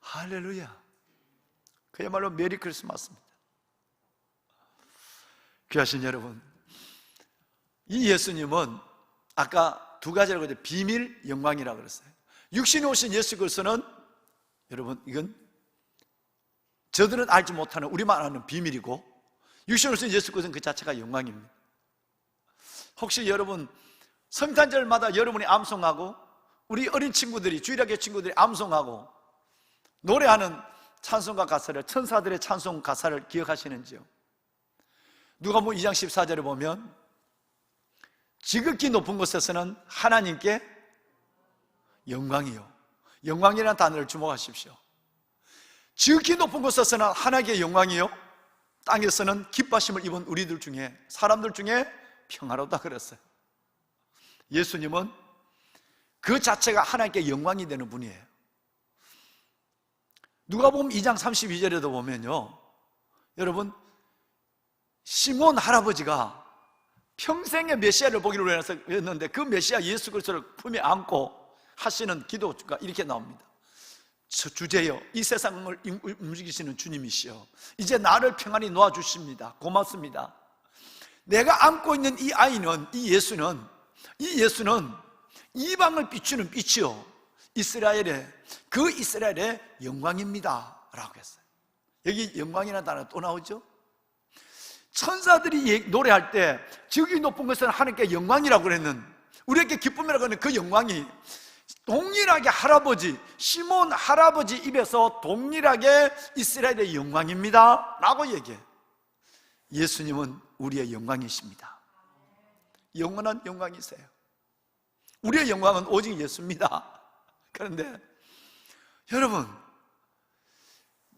할렐루야. 그야말로 메리 크리스마스입니다. 귀하신 여러분, 이 예수님은 아까 두 가지라고 했는데 비밀, 영광이라고 그랬어요. 육신에 오신 예수 그리스도는 여러분, 이건 저들은 알지 못하는, 우리만 아는 비밀이고, 육신에 오신 예수 그리스도는 그 자체가 영광입니다. 혹시 여러분 성탄절마다 여러분이 암송하고 우리 어린 친구들이, 주일학교 친구들이 암송하고 노래하는 찬송가 가사를, 천사들의 찬송 가사를 기억하시는지요? 누가복음 2장 14절에 보면 지극히 높은 곳에서는 하나님께 영광이요, 영광이라는 단어를 주목하십시오. 지극히 높은 곳에서는 하나님께 영광이요, 땅에서는 기뻐하심을 입은 우리들 중에, 사람들 중에 평화롭다 그랬어요. 예수님은 그 자체가 하나님께 영광이 되는 분이에요. 누가복음 2장 32절에도 보면요, 여러분, 시몬 할아버지가 평생의 메시아를 보기로 했는데 그 메시아 예수 그리스도를 품에 안고 하시는 기도가 이렇게 나옵니다. 주제여, 이 세상을 움직이시는 주님이시여, 이제 나를 평안히 놓아주십니다. 고맙습니다. 내가 안고 있는 이 아이는, 이 예수는 이방을 비추는 빛이요, 그 이스라엘의 영광입니다 라고 했어요. 여기 영광이라는 단어가 또 나오죠. 천사들이 노래할 때 지극히 높은 것은 하나님께 영광이라고 그랬는, 우리에게 기쁨이라고 하는 그 영광이 동일하게 시몬 할아버지 입에서 동일하게 이스라엘의 영광입니다 라고 얘기해. 예수님은 우리의 영광이십니다. 영원한 영광이세요. 우리의 영광은 오직 예수입니다. 그런데 여러분,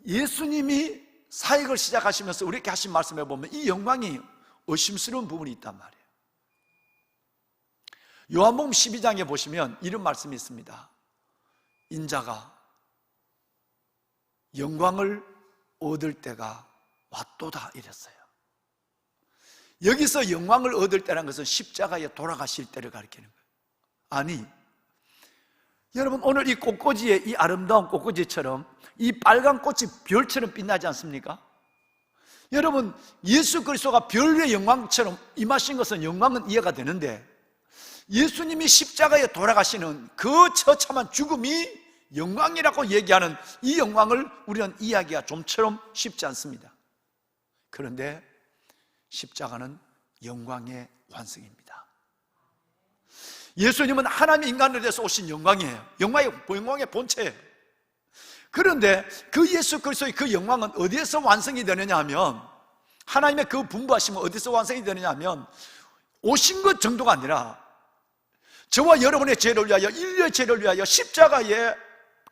예수님이 사역을 시작하시면서 우리에게 하신 말씀에 보면 이 영광이 의심스러운 부분이 있단 말이에요. 요한복음 12장에 보시면 이런 말씀이 있습니다. 인자가 영광을 얻을 때가 왔도다 이랬어요. 여기서 영광을 얻을 때라는 것은 십자가에 돌아가실 때를 가리키는 거예요. 아니, 여러분, 오늘 이 꽃꽂이에, 이 아름다운 꽃꽂이처럼 이 빨간 꽃이 별처럼 빛나지 않습니까? 여러분, 예수 그리스도가 별의 영광처럼 임하신 것은 영광은 이해가 되는데, 예수님이 십자가에 돌아가시는 그 처참한 죽음이 영광이라고 얘기하는 이 영광을 우리는 이해하기가 좀처럼 쉽지 않습니다. 그런데 십자가는 영광의 완성입니다. 예수님은 하나님 인간으로 돼서 오신 영광이에요. 영광의 본체예요. 그런데 그 예수 그리스도의 그 영광은 어디에서 완성이 되느냐 하면, 하나님의 그 분부하심은 어디서 완성이 되느냐 하면, 오신 것 정도가 아니라 저와 여러분의 죄를 위하여, 인류의 죄를 위하여 십자가에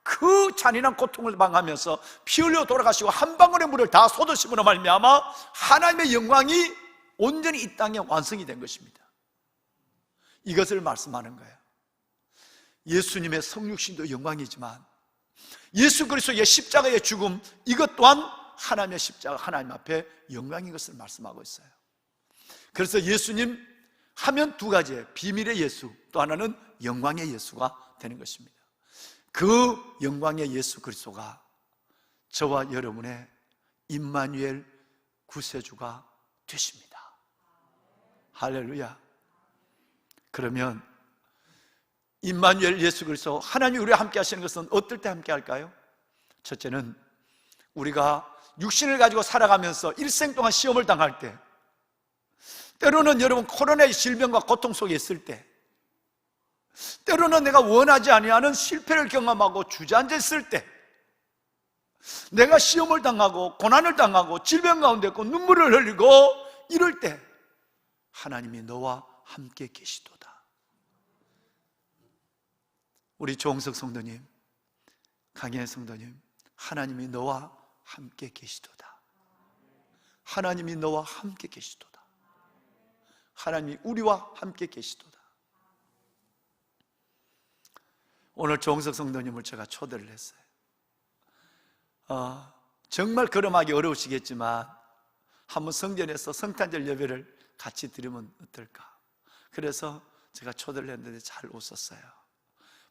그 잔인한 고통을 방하면서 피 흘려 돌아가시고 한 방울의 물을 다 쏟으심으로 말미암아 하나님의 영광이 온전히 이 땅에 완성이 된 것입니다. 이것을 말씀하는 거예요. 예수님의 성육신도 영광이지만 예수 그리스도의 십자가의 죽음, 이것 또한 하나님의 십자가, 하나님 앞에 영광인 것을 말씀하고 있어요. 그래서 예수님 하면 두 가지예요. 비밀의 예수, 또 하나는 영광의 예수가 되는 것입니다. 그 영광의 예수 그리스도가 저와 여러분의 임마누엘 구세주가 되십니다. 할렐루야. 그러면 임마누엘 예수 그리스도, 하나님이 우리와 함께 하시는 것은 어떨 때 함께 할까요? 첫째는 우리가 육신을 가지고 살아가면서 일생 동안 시험을 당할 때, 때로는 여러분 코로나의 질병과 고통 속에 있을 때, 때로는 내가 원하지 아니하는 실패를 경험하고 주저앉아 있을 때, 내가 시험을 당하고 고난을 당하고 질병 가운데 있고 눈물을 흘리고 이럴 때 하나님이 너와 함께 계시도다. 우리 조홍석 성도님, 강현 성도님, 하나님이 너와 함께 계시도다. 하나님이 너와 함께 계시도다. 하나님이 우리와 함께 계시도다. 오늘 조홍석 성도님을 제가 초대를 했어요. 정말 걸음하기 어려우시겠지만 한번 성전에서 성탄절 예배를 같이 드리면 어떨까? 그래서 제가 초대를 했는데 잘 웃었어요.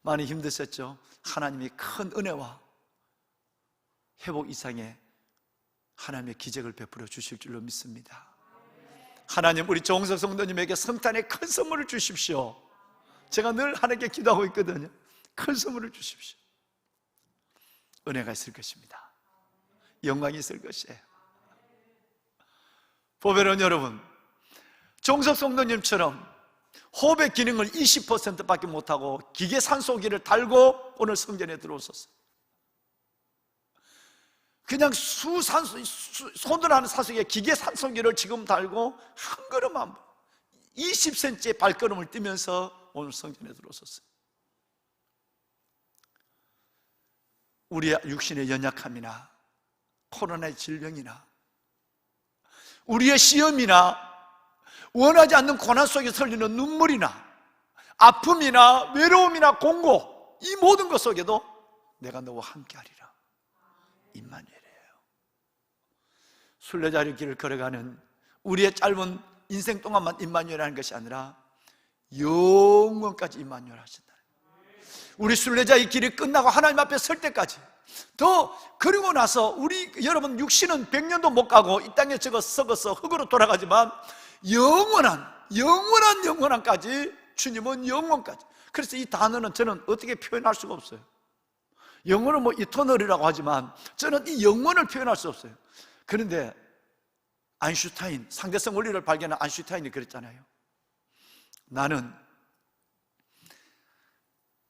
많이 힘드셨죠? 하나님이 큰 은혜와 회복 이상의 하나님의 기적을 베풀어 주실 줄로 믿습니다. 하나님, 우리 조홍석 성도님에게 성탄의 큰 선물을 주십시오. 제가 늘 하나님께 기도하고 있거든요. 큰 선물을 주십시오. 은혜가 있을 것입니다. 영광이 있을 것이에요. 보배로운 여러분, 조홍석 성도님처럼 호흡의 기능을 20%밖에 못하고 기계 산소기를 달고 오늘 성전에 들어오셨어요. 그냥 손으로 하는 산소기에 기계 산소기를 지금 달고 한 걸음 한 번 20cm의 발걸음을 뛰면서 오늘 성전에 들어오셨어요. 우리의 육신의 연약함이나 코로나의 질병이나 우리의 시험이나 원하지 않는 고난 속에서 흘리는 눈물이나 아픔이나 외로움이나 공고, 이 모든 것 속에도 내가 너와 함께하리라. 임마누엘이에요. 순례자의 길을 걸어가는 우리의 짧은 인생 동안만 임마누엘하는 것이 아니라 영원까지 임마누엘 하신다. 우리 순례자의 길이 끝나고 하나님 앞에 설 때까지, 더 그리고 나서 우리 여러분 육신은 100년도 못 가고 이 땅에 썩어서 흙으로 돌아가지만 영원한까지, 주님은 영원까지. 그래서 이 단어는 저는 어떻게 표현할 수가 없어요. 영어는 뭐 이터널이라고 하지만 저는 이 영원을 표현할 수 없어요. 그런데 아인슈타인, 상대성 원리를 발견한 아인슈타인이 그랬잖아요. 나는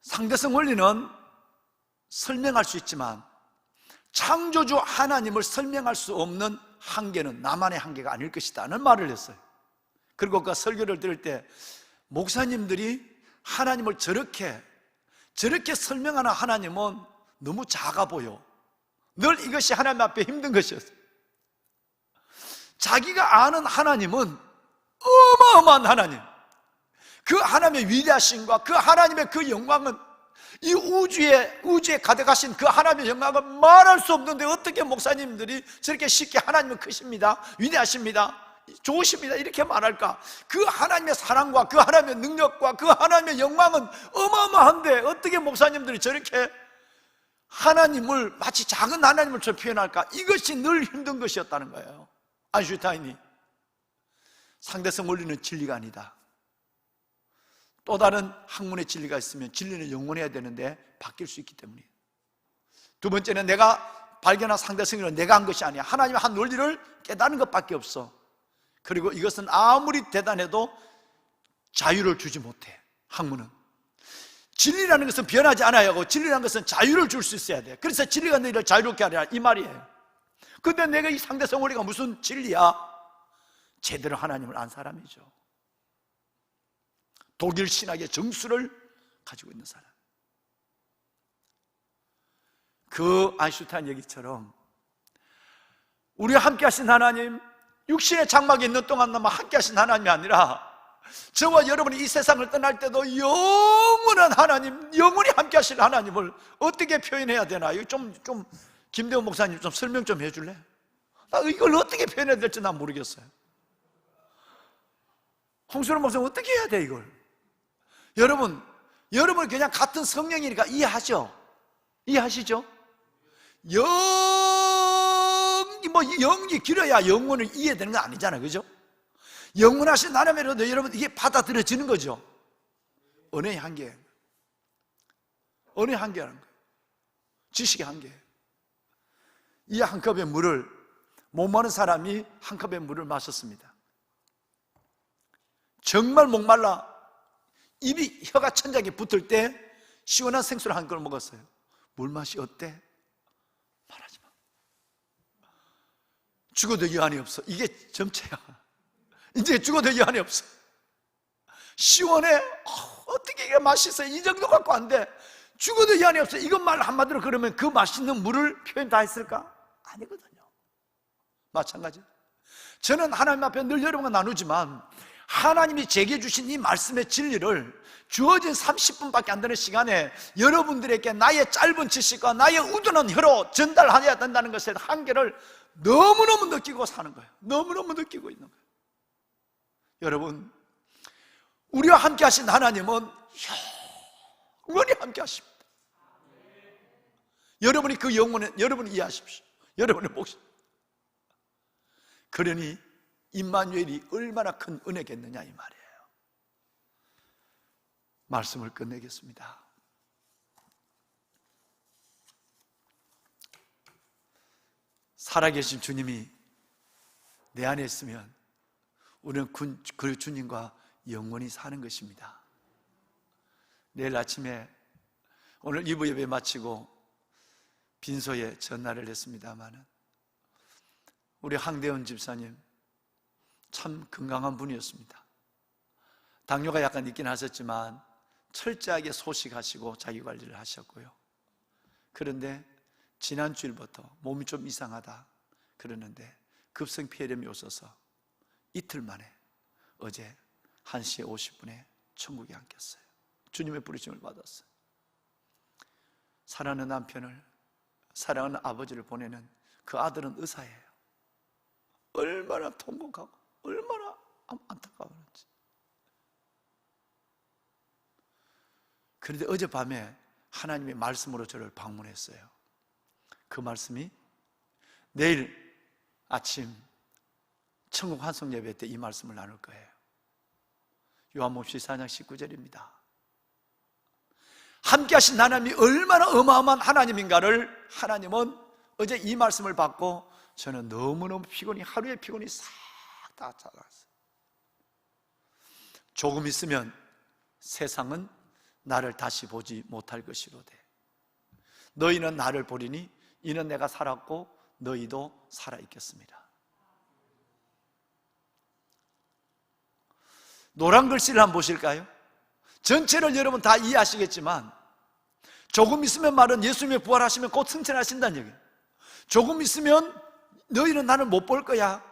상대성 원리는 설명할 수 있지만 창조주 하나님을 설명할 수 없는 한계는 나만의 한계가 아닐 것이다 는 말을 했어요. 그리고 그 설교를 들을 때 목사님들이 하나님을 저렇게 설명하는 하나님은 너무 작아 보여. 늘 이것이 하나님 앞에 힘든 것이었어요. 자기가 아는 하나님은 어마어마한 하나님, 그 하나님의 위대하심과 그 하나님의 그 영광은, 이 우주에 가득하신 그 하나님의 영광은 말할 수 없는데 어떻게 목사님들이 저렇게 쉽게 하나님은 크십니다, 위대하십니다, 좋으십니다 이렇게 말할까? 그 하나님의 사랑과 그 하나님의 능력과 그 하나님의 영광은 어마어마한데 어떻게 목사님들이 저렇게 하나님을 마치 작은 하나님을 저 표현할까? 이것이 늘 힘든 것이었다는 거예요. 아인슈타인이 상대성 원리는 진리가 아니다, 또 다른 학문의 진리가 있으면 진리는 영원해야 되는데 바뀔 수 있기 때문이에요. 두 번째는 내가 발견한 상대성은 내가 한 것이 아니야. 하나님의 한 논리를 깨닫는 것밖에 없어. 그리고 이것은 아무리 대단해도 자유를 주지 못해. 학문은 진리라는 것은 변하지 않아야 하고, 진리라는 것은 자유를 줄 수 있어야 돼. 그래서 진리가 너희를 자유롭게 하리라 이 말이에요. 근데 내가 이 상대성 원리가 무슨 진리야? 제대로 하나님을 안 사람이죠. 독일 신학의 정수를 가지고 있는 사람. 그 아인슈타인 얘기처럼 우리와 함께 하신 하나님, 육신의 장막에 있는 동안만 함께 하신 하나님이 아니라 저와 여러분이 이 세상을 떠날 때도 영원한 하나님, 영원히 함께 하실 하나님을 어떻게 표현해야 되나? 좀 김대원 목사님 좀 설명 좀 해줄래? 나 이걸 어떻게 표현해야 될지 난 모르겠어요. 홍순호 목사님 어떻게 해야 돼 이걸? 여러분 그냥 같은 성령이니까 이해하죠? 이해하시죠? 영이 길어야 영혼을 이해되는 건 아니잖아요, 그죠? 영원하신 하나님으로도 여러분 이게 받아들여지는 거죠. 은혜의 한계, 은혜의 한계라는 거예요. 지식의 한계. 이 한 컵의 물을 못 마는 사람이 한 컵의 물을 마셨습니다. 정말 목말라 입이 혀가 천장에 붙을 때 시원한 생수를 한 그릇 먹었어요. 물맛이 어때? 말하지 마. 죽어도 여한이 없어. 이게 점체야. 이제 죽어도 여한이 없어. 시원해. 어떻게 이게 맛있어? 이 정도 갖고 안 돼. 죽어도 여한이 없어. 이것 말 한마디로 그러면 그 맛있는 물을 표현 다 했을까? 아니거든요. 마찬가지. 저는 하나님 앞에 늘 여러분과 나누지만 하나님이 제게 주신 이 말씀의 진리를 주어진 30분밖에 안 되는 시간에 여러분들에게 나의 짧은 지식과 나의 우둔한 혀로 전달해야 된다는 것의 한계를 너무너무 느끼고 사는 거예요. 너무너무 느끼고 있는 거예요. 여러분, 우리와 함께 하신 하나님은 영원히 함께 하십니다. 여러분이 그 영혼에 여러분이 이해하십시오. 여러분의 목숨. 그러니 임마누엘이 얼마나 큰 은혜겠느냐 이 말이에요. 말씀을 끝내겠습니다. 살아계신 주님이 내 안에 있으면 우리는 그 주님과 영원히 사는 것입니다. 내일 아침에 오늘 2부 예배 마치고 빈소에 전화를 했습니다마는 우리 황대원 집사님 참 건강한 분이었습니다. 당뇨가 약간 있긴 하셨지만 철저하게 소식하시고 자기 관리를 하셨고요. 그런데 지난 주일부터 몸이 좀 이상하다 그러는데 급성 폐렴이 오셔서 이틀 만에 어제 1시 50분에 천국에 안겼어요. 주님의 부르심을 받았어요. 사랑하는 남편을, 사랑하는 아버지를 보내는 그 아들은 의사예요. 얼마나 통곡하고 얼마나 안타까운지. 그런데 어젯밤에 하나님의 말씀으로 저를 방문했어요. 그 말씀이 내일 아침 천국 환송 예배 때 이 말씀을 나눌 거예요. 요한복음 14장 19절입니다. 함께 하신 하나님이 얼마나 어마어마한 하나님인가를 하나님은 어제 이 말씀을 받고 저는 너무너무 피곤이, 하루의 피곤이 싹 다 자랐어요. 조금 있으면 세상은 나를 다시 보지 못할 것이로되 너희는 나를 보리니 이는 내가 살았고 너희도 살아있겠습니다. 노란 글씨를 한번 보실까요? 전체를 여러분 다 이해하시겠지만 조금 있으면 말은 예수님이 부활하시면 곧 승천하신다는 얘기예요. 조금 있으면 너희는 나를 못 볼 거야.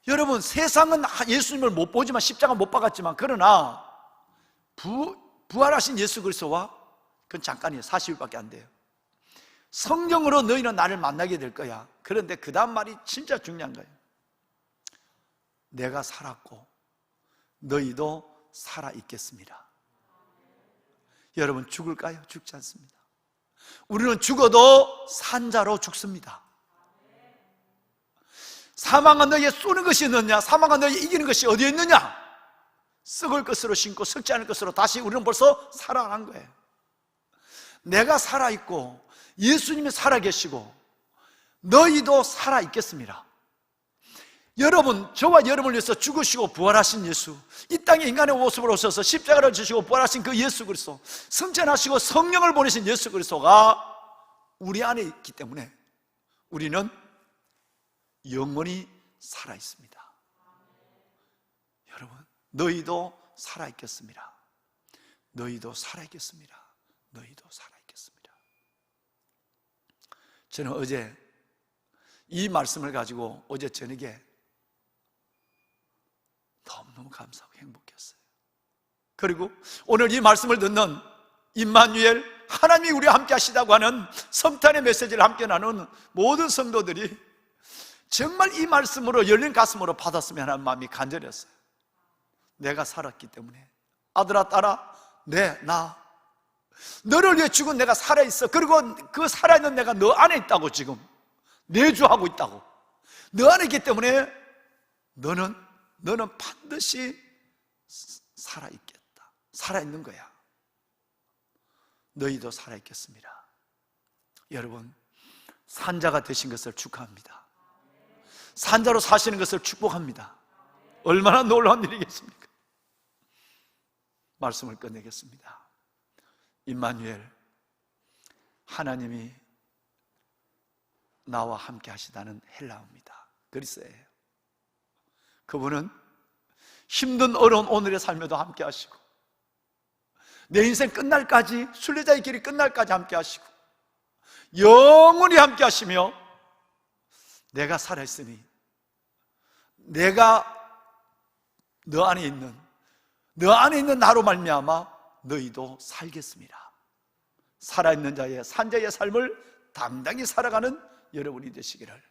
여러분, 세상은 예수님을 못 보지만 십자가 못 박았지만 그러나 부활하신 예수 그리스도와 그건 잠깐이에요. 40일밖에 안 돼요. 성령으로 너희는 나를 만나게 될 거야. 그런데 그 다음 말이 진짜 중요한 거예요. 내가 살았고 너희도 살아있겠습니다. 여러분, 죽을까요? 죽지 않습니다. 우리는 죽어도 산자로 죽습니다. 사망은 너희에 쏘는 것이 있느냐? 사망은 너희에 이기는 것이 어디에 있느냐? 썩을 것으로 신고 썩지 않을 것으로 다시 우리는 벌써 살아난 거예요. 내가 살아있고 예수님이 살아계시고 너희도 살아있겠습니다. 여러분, 저와 여러분을 위해서 죽으시고 부활하신 예수, 이 땅에 인간의 모습으로 오셔서 십자가를 지시고 부활하신 그 예수 그리스도, 승천하시고 성령을 보내신 예수 그리스도가 우리 안에 있기 때문에 우리는 영원히 살아있습니다. 여러분, 너희도 살아있겠습니다. 너희도 살아있겠습니다. 너희도 살아있겠습니다. 저는 어제 이 말씀을 가지고 어제 저녁에 너무너무 감사하고 행복했어요. 그리고 오늘 이 말씀을 듣는 임마누엘, 하나님이 우리와 함께 하시다고 하는 성탄의 메시지를 함께 나누는 모든 성도들이 정말 이 말씀으로 열린 가슴으로 받았으면 하는 마음이 간절했어요. 내가 살았기 때문에. 아들아, 딸아, 나 너를 위해 죽은 내가 살아있어. 그리고 그 살아있는 내가 너 안에 있다고. 지금 내주하고 있다고. 너 안에 있기 때문에 너는 반드시 살아있겠다. 살아있는 거야. 너희도 살아있겠습니다. 여러분, 산자가 되신 것을 축하합니다. 산자로 사시는 것을 축복합니다. 얼마나 놀라운 일이겠습니까? 말씀을 끝내겠습니다. 임마누엘, 하나님이 나와 함께 하시다는 헬라어입니다. 그리스어예요. 그분은 힘든 어려운 오늘의 삶에도 함께 하시고, 내 인생 끝날까지, 순례자의 길이 끝날까지 함께 하시고, 영원히 함께 하시며, 내가 살아있으니 내가 너 안에 있는 나로 말미암아 너희도 살겠습니다. 살아있는 자의 산자의 삶을 당당히 살아가는 여러분이 되시기를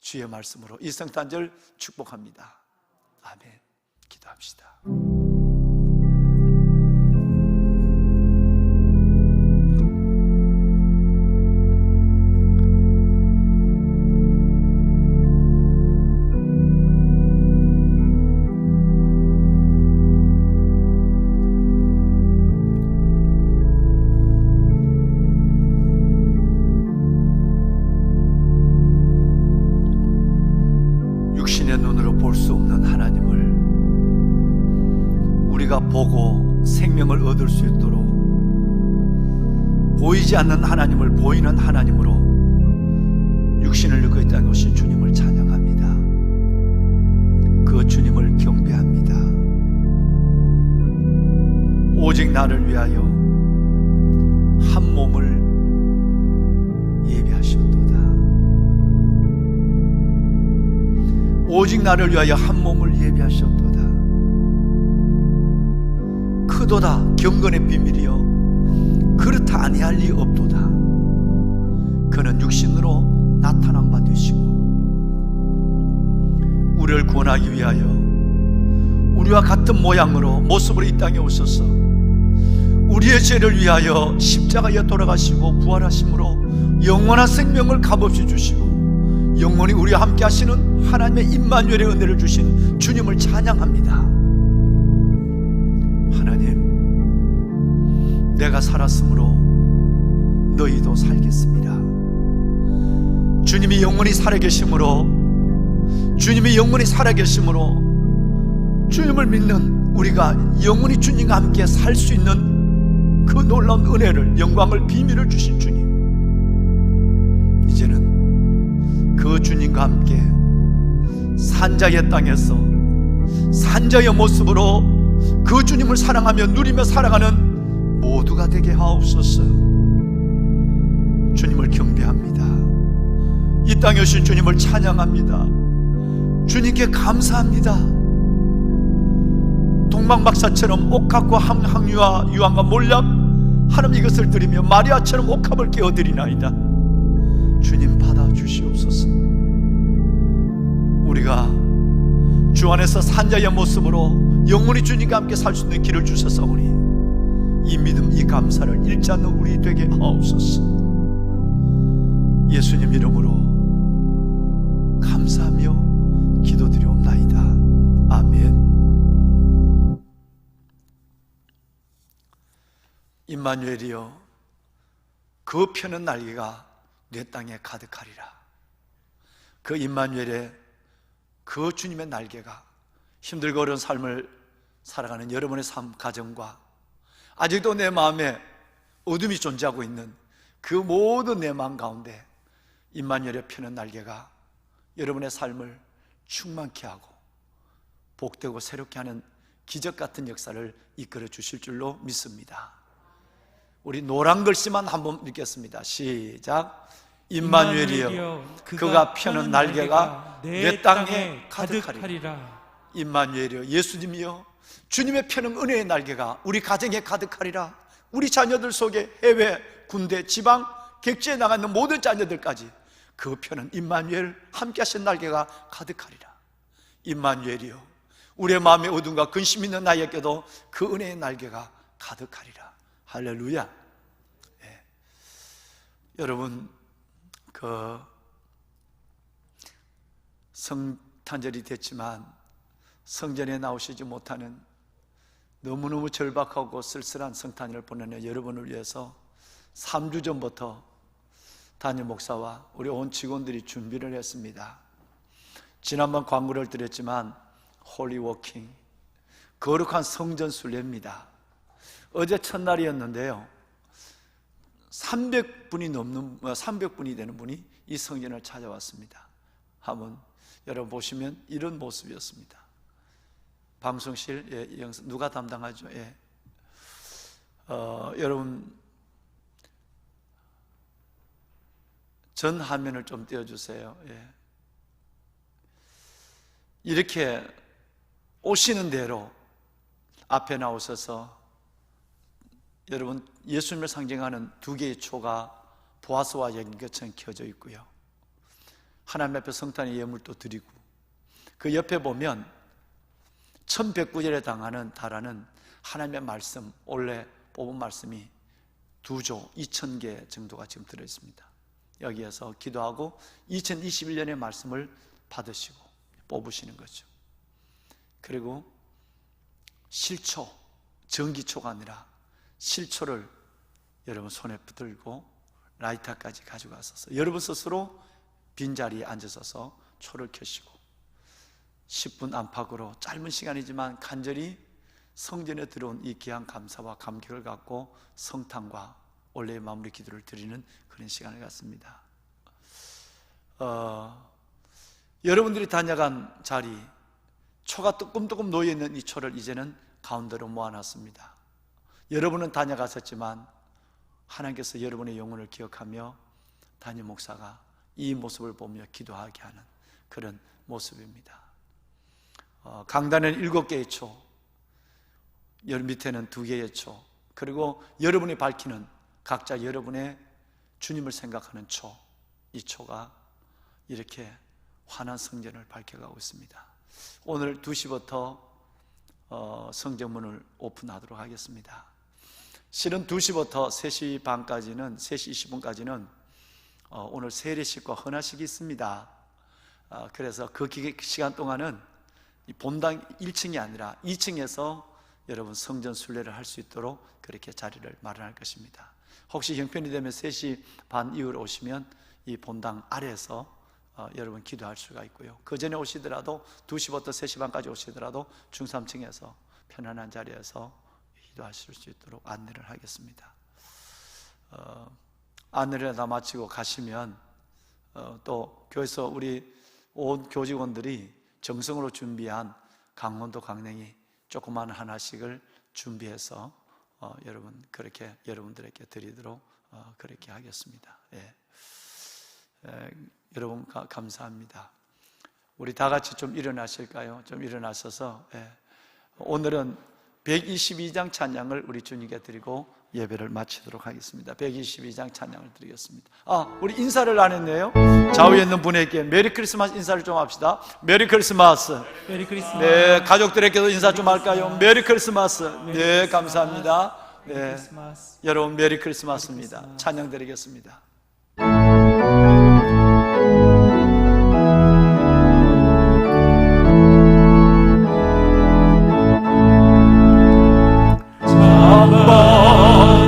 주의 말씀으로 이 성탄절 축복합니다. 아멘. 기도합시다. 육신의 눈으로 볼 수 없는 하나님을 우리가 보고 생명을 얻을 수 있도록 보이지 않는 하나님을 보이는 하나님으로 육신을 입고 이 땅에 오신 주님을 찬양합니다. 그 주님을 경배합니다. 오직 나를 위하여 한 몸을 예비하셨도다. 오직 나를 위하여 한 몸을 예비하셨도다. 크도다 경건의 비밀이여 그렇다 아니할 리 없도다. 그는 육신으로 나타난 바 되시고 우리를 구원하기 위하여 우리와 같은 모양으로 모습으로 이 땅에 오셔서 우리의 죄를 위하여 십자가에 돌아가시고 부활하심으로 영원한 생명을 값없이 주시고 영원히 우리와 함께 하시는 하나님의 임마누엘의 은혜를 주신 주님을 찬양합니다. 하나님, 내가 살았으므로 너희도 살겠습니다. 주님이 영원히 살아계심으로 주님을 믿는 우리가 영원히 주님과 함께 살 수 있는 그 놀라운 은혜를, 영광을, 비밀을 주신 주님, 이제는 그 주님과 함께 산자의 땅에서 산자의 모습으로 그 주님을 사랑하며 누리며 살아가는 모두가 되게 하옵소서. 주님을 경배합니다. 이 땅에 오신 주님을 찬양합니다. 주님께 감사합니다. 동방박사처럼 옥합과 항유와 유황과 몰약 하나님 이것을 드리며 마리아처럼 옥합을 깨어드리나이다. 주님 받아주시옵소서. 우리가 주 안에서 산자의 모습으로 영원히 주님과 함께 살 수 있는 길을 주셨사오니 이 믿음, 이 감사를 잃지 않는 우리 되게 하옵소서. 예수님 이름으로 감사하며 기도드리옵나이다. 아멘. 임마누엘이여, 그 펴는 날개가 내 땅에 가득하리라. 그 임마누엘의 그 주님의 날개가 힘들고 어려운 삶을 살아가는 여러분의 삶, 가정과 아직도 내 마음에 어둠이 존재하고 있는 그 모든 내 마음 가운데 임마누엘의 펴는 날개가 여러분의 삶을 충만케 하고 복되고 새롭게 하는 기적 같은 역사를 이끌어 주실 줄로 믿습니다. 우리 노란 글씨만 한번 읽겠습니다. 시작. 임마누엘이여, 그가 펴는 날개가 내 땅에 가득하리라. 임마누엘이여, 예수님이여, 주님의 펴는 은혜의 날개가 우리 가정에 가득하리라. 우리 자녀들 속에 해외, 군대, 지방, 객지에 나가 있는 모든 자녀들까지 그 표는 임마누엘, 함께 하신 날개가 가득하리라. 임마누엘이여, 우리의 마음의 어둠과 근심 있는 나에게도 그 은혜의 날개가 가득하리라. 할렐루야. 예. 여러분, 그 성탄절이 됐지만 성전에 나오시지 못하는 너무너무 절박하고 쓸쓸한 성탄을 보내는 여러분을 위해서 3주 전부터 담임 목사와 우리 온 직원들이 준비를 했습니다. 지난번 광고를 드렸지만 홀리워킹, 거룩한 성전 순례입니다. 어제 첫날이었는데요, 300분이 되는 분이 이 성전을 찾아왔습니다. 한번 여러분 보시면 이런 모습이었습니다. 방송실, 예, 영상 누가 담당하죠? 예. 여러분 전 화면을 좀 띄워주세요. 예. 이렇게 오시는 대로 앞에 나오셔서 여러분 예수님을 상징하는 두 개의 초가 보아스와 연기처럼 켜져 있고요, 하나님 앞에 성탄의 예물도 드리고, 그 옆에 보면 1109절에 달하는 하나님의 말씀, 원래 뽑은 말씀이 2조 2000개 정도가 지금 들어있습니다. 여기에서 기도하고 2021년의 말씀을 받으시고 뽑으시는 거죠. 그리고 실초, 전기초가 아니라 실초를 여러분 손에 붙들고 라이터까지 가져가셔서 여러분 스스로 빈자리에 앉으셔서 초를 켜시고 10분 안팎으로 짧은 시간이지만 간절히 성전에 들어온 이 귀한 감사와 감격을 갖고 성탄과 원래의 마무리 기도를 드리는 그런 시간을 갖습니다. 여러분들이 다녀간 자리, 초가 뜨끔뜨끔 놓여있는 이 초를 이제는 가운데로 모아놨습니다. 여러분은 다녀가셨지만 하나님께서 여러분의 영혼을 기억하며 담임 목사가 이 모습을 보며 기도하게 하는 그런 모습입니다. 강단에는 7개의 초, 밑에는 2개의 초, 그리고 여러분이 밝히는 각자 여러분의 주님을 생각하는 초, 이 초가 이렇게 환한 성전을 밝혀가고 있습니다. 오늘 2시부터 성전문을 오픈하도록 하겠습니다. 실은 2시부터 3시 반까지는, 3시 20분까지는 오늘 세례식과 헌화식이 있습니다. 그래서 그 시간 동안은 본당 1층이 아니라 2층에서 여러분 성전 순례를 할 수 있도록 그렇게 자리를 마련할 것입니다. 혹시 형편이 되면 3시 반 이후로 오시면 이 본당 아래에서 여러분 기도할 수가 있고요, 그 전에 오시더라도 2시부터 3시 반까지 오시더라도 중3층에서 편안한 자리에서 기도하실 수 있도록 안내를 하겠습니다. 안내를 다 마치고 가시면 또 교회에서 우리 온 교직원들이 정성으로 준비한 강원도 강냉이 조그만 하나씩을 준비해서 여러분 그렇게 여러분들에게 드리도록 그렇게 하겠습니다. 예. 여러분 감사합니다. 우리 다 같이 좀 일어나실까요? 좀 일어나셔서 오늘은 122장 찬양을 우리 주님께 드리고 예배를 마치도록 하겠습니다. 122장 찬양을 드리겠습니다. 우리 인사를 안 했네요. 좌우에 있는 분에게 메리 크리스마스 인사를 좀 합시다. 메리 크리스마스. 메리 크리스마스. 네, 가족들에게도 인사 좀 할까요? 메리 크리스마스. 네, 감사합니다. 네, 여러분 메리 크리스마스입니다. 찬양 드리겠습니다.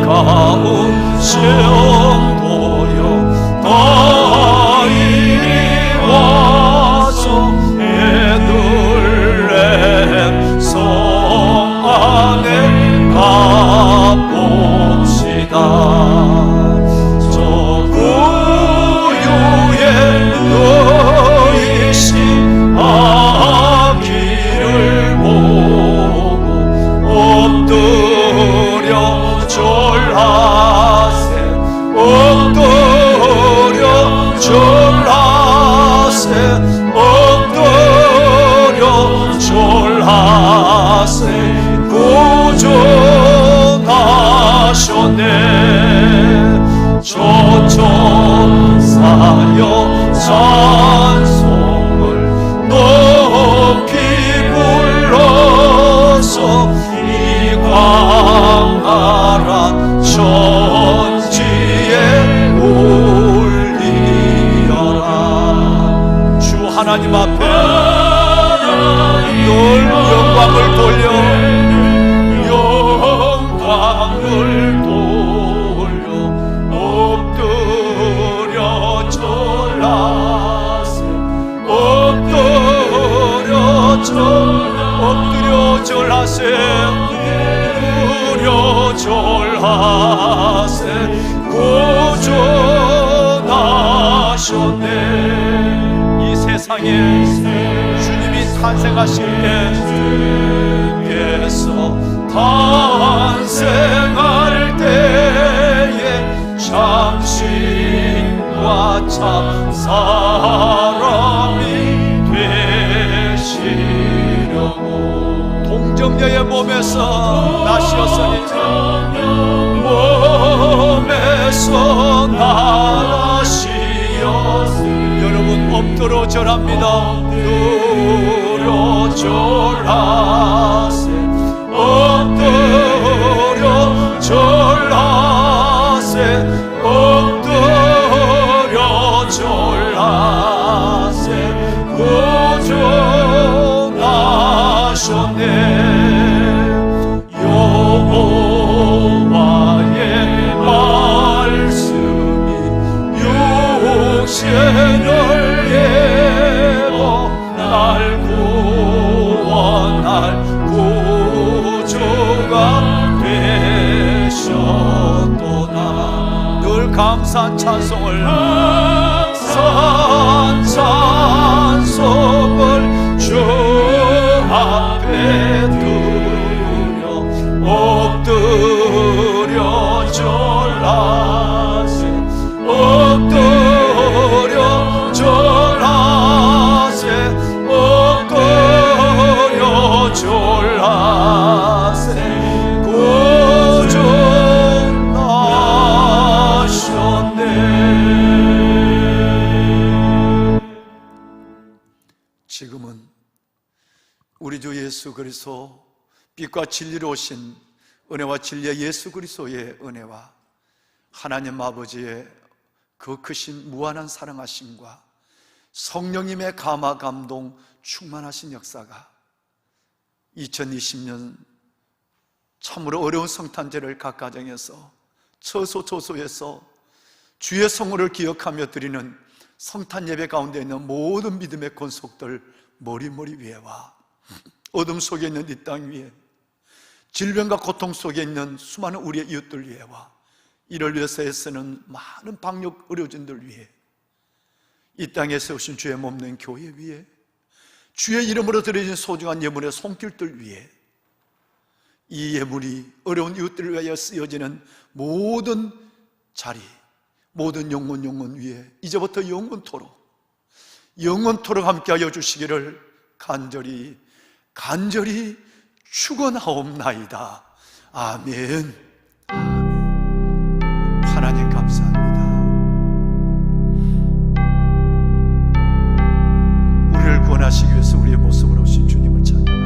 가운 시험 보여 다이리 와서 에둘렘 성 안에 가봅시다. 저 구유에 너희신 아기를 보고 엎드려 절하세, 엎드려 절하세, 엎드려 절하세. 구원하셨네. 저 천사여 하나님 앞에 늘 영광을 돌려 엎드려 절하세 엎드려 절하세 구원하셨네. 이 세상에 주님이 탄생하실 때 주께서 탄생할 때에 참신과 참 사람이 되시려고 동정녀의 몸에서 나시었으니 몸에서 나시었으니 여러분 엎드려 절합니다. 엎드려 절하세 엎드려 절하세 엎드려 절하세 구원하셨네. 여호와의 말씀이 육신을 입어 날 구원할 구주가 되셨도다. 늘 감사한 찬송을 주 앞에 두며 엎드려 절하세 엎드려 절하세 엎드려 절하세 구원하셨네. 지금은 우리 주 예수 그리스도 빛과 진리로 오신 은혜와 진리의 예수 그리스도의 은혜와 하나님 아버지의 그 크신 무한한 사랑하심과 성령님의 감화 감동 충만하신 역사가 2020년 참으로 어려운 성탄절을 각 가정에서 처소처소에서 주의 성호를 기억하며 드리는 성탄 예배 가운데 있는 모든 믿음의 권속들 머리머리 위에와 어둠 속에 있는 이 땅 위에 질병과 고통 속에 있는 수많은 우리의 이웃들 위에와 이를 위해서 애쓰는 많은 방역 의료진들 위에 이 땅에 세우신 주의 몸된 교회 위에 주의 이름으로 드려진 소중한 예물의 손길들 위에 이 예물이 어려운 이웃들을 위하여 쓰여지는 모든 자리 모든 영혼 위에 이제부터 영원토록 함께하여 주시기를 간절히 축원하옵나이다. 아멘. 하나님 감사합니다. 우리를 구원하시기 위해서 우리의 모습으로 오신 주님을 찬양합니다.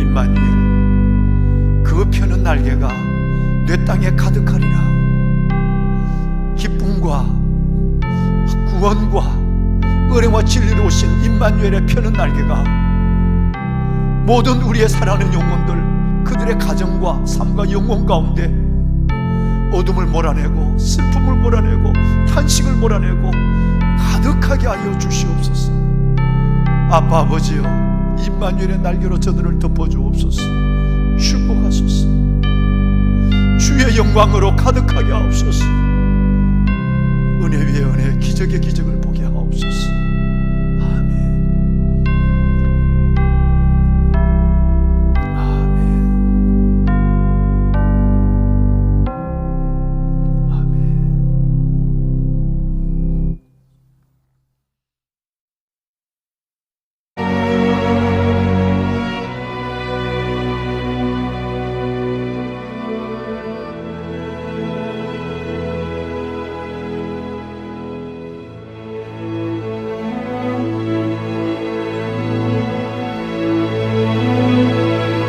임마누엘, 그 펴는 날개가 내 땅에 가득하리라. 기쁨과 구원과 은혜와 진리로 오신 임마누엘의 펴는 날개가 모든 우리의 사랑하는 영혼들 그들의 가정과 삶과 영혼 가운데 어둠을 몰아내고 슬픔을 몰아내고 탄식을 몰아내고 가득하게 하여 주시옵소서. 아빠 아버지여, 임마누엘의 날개로 저들을 덮어주옵소서. 축복하소서. 주의 영광으로 가득하게 하옵소서. 은혜 위에 은혜, 기적의 기적을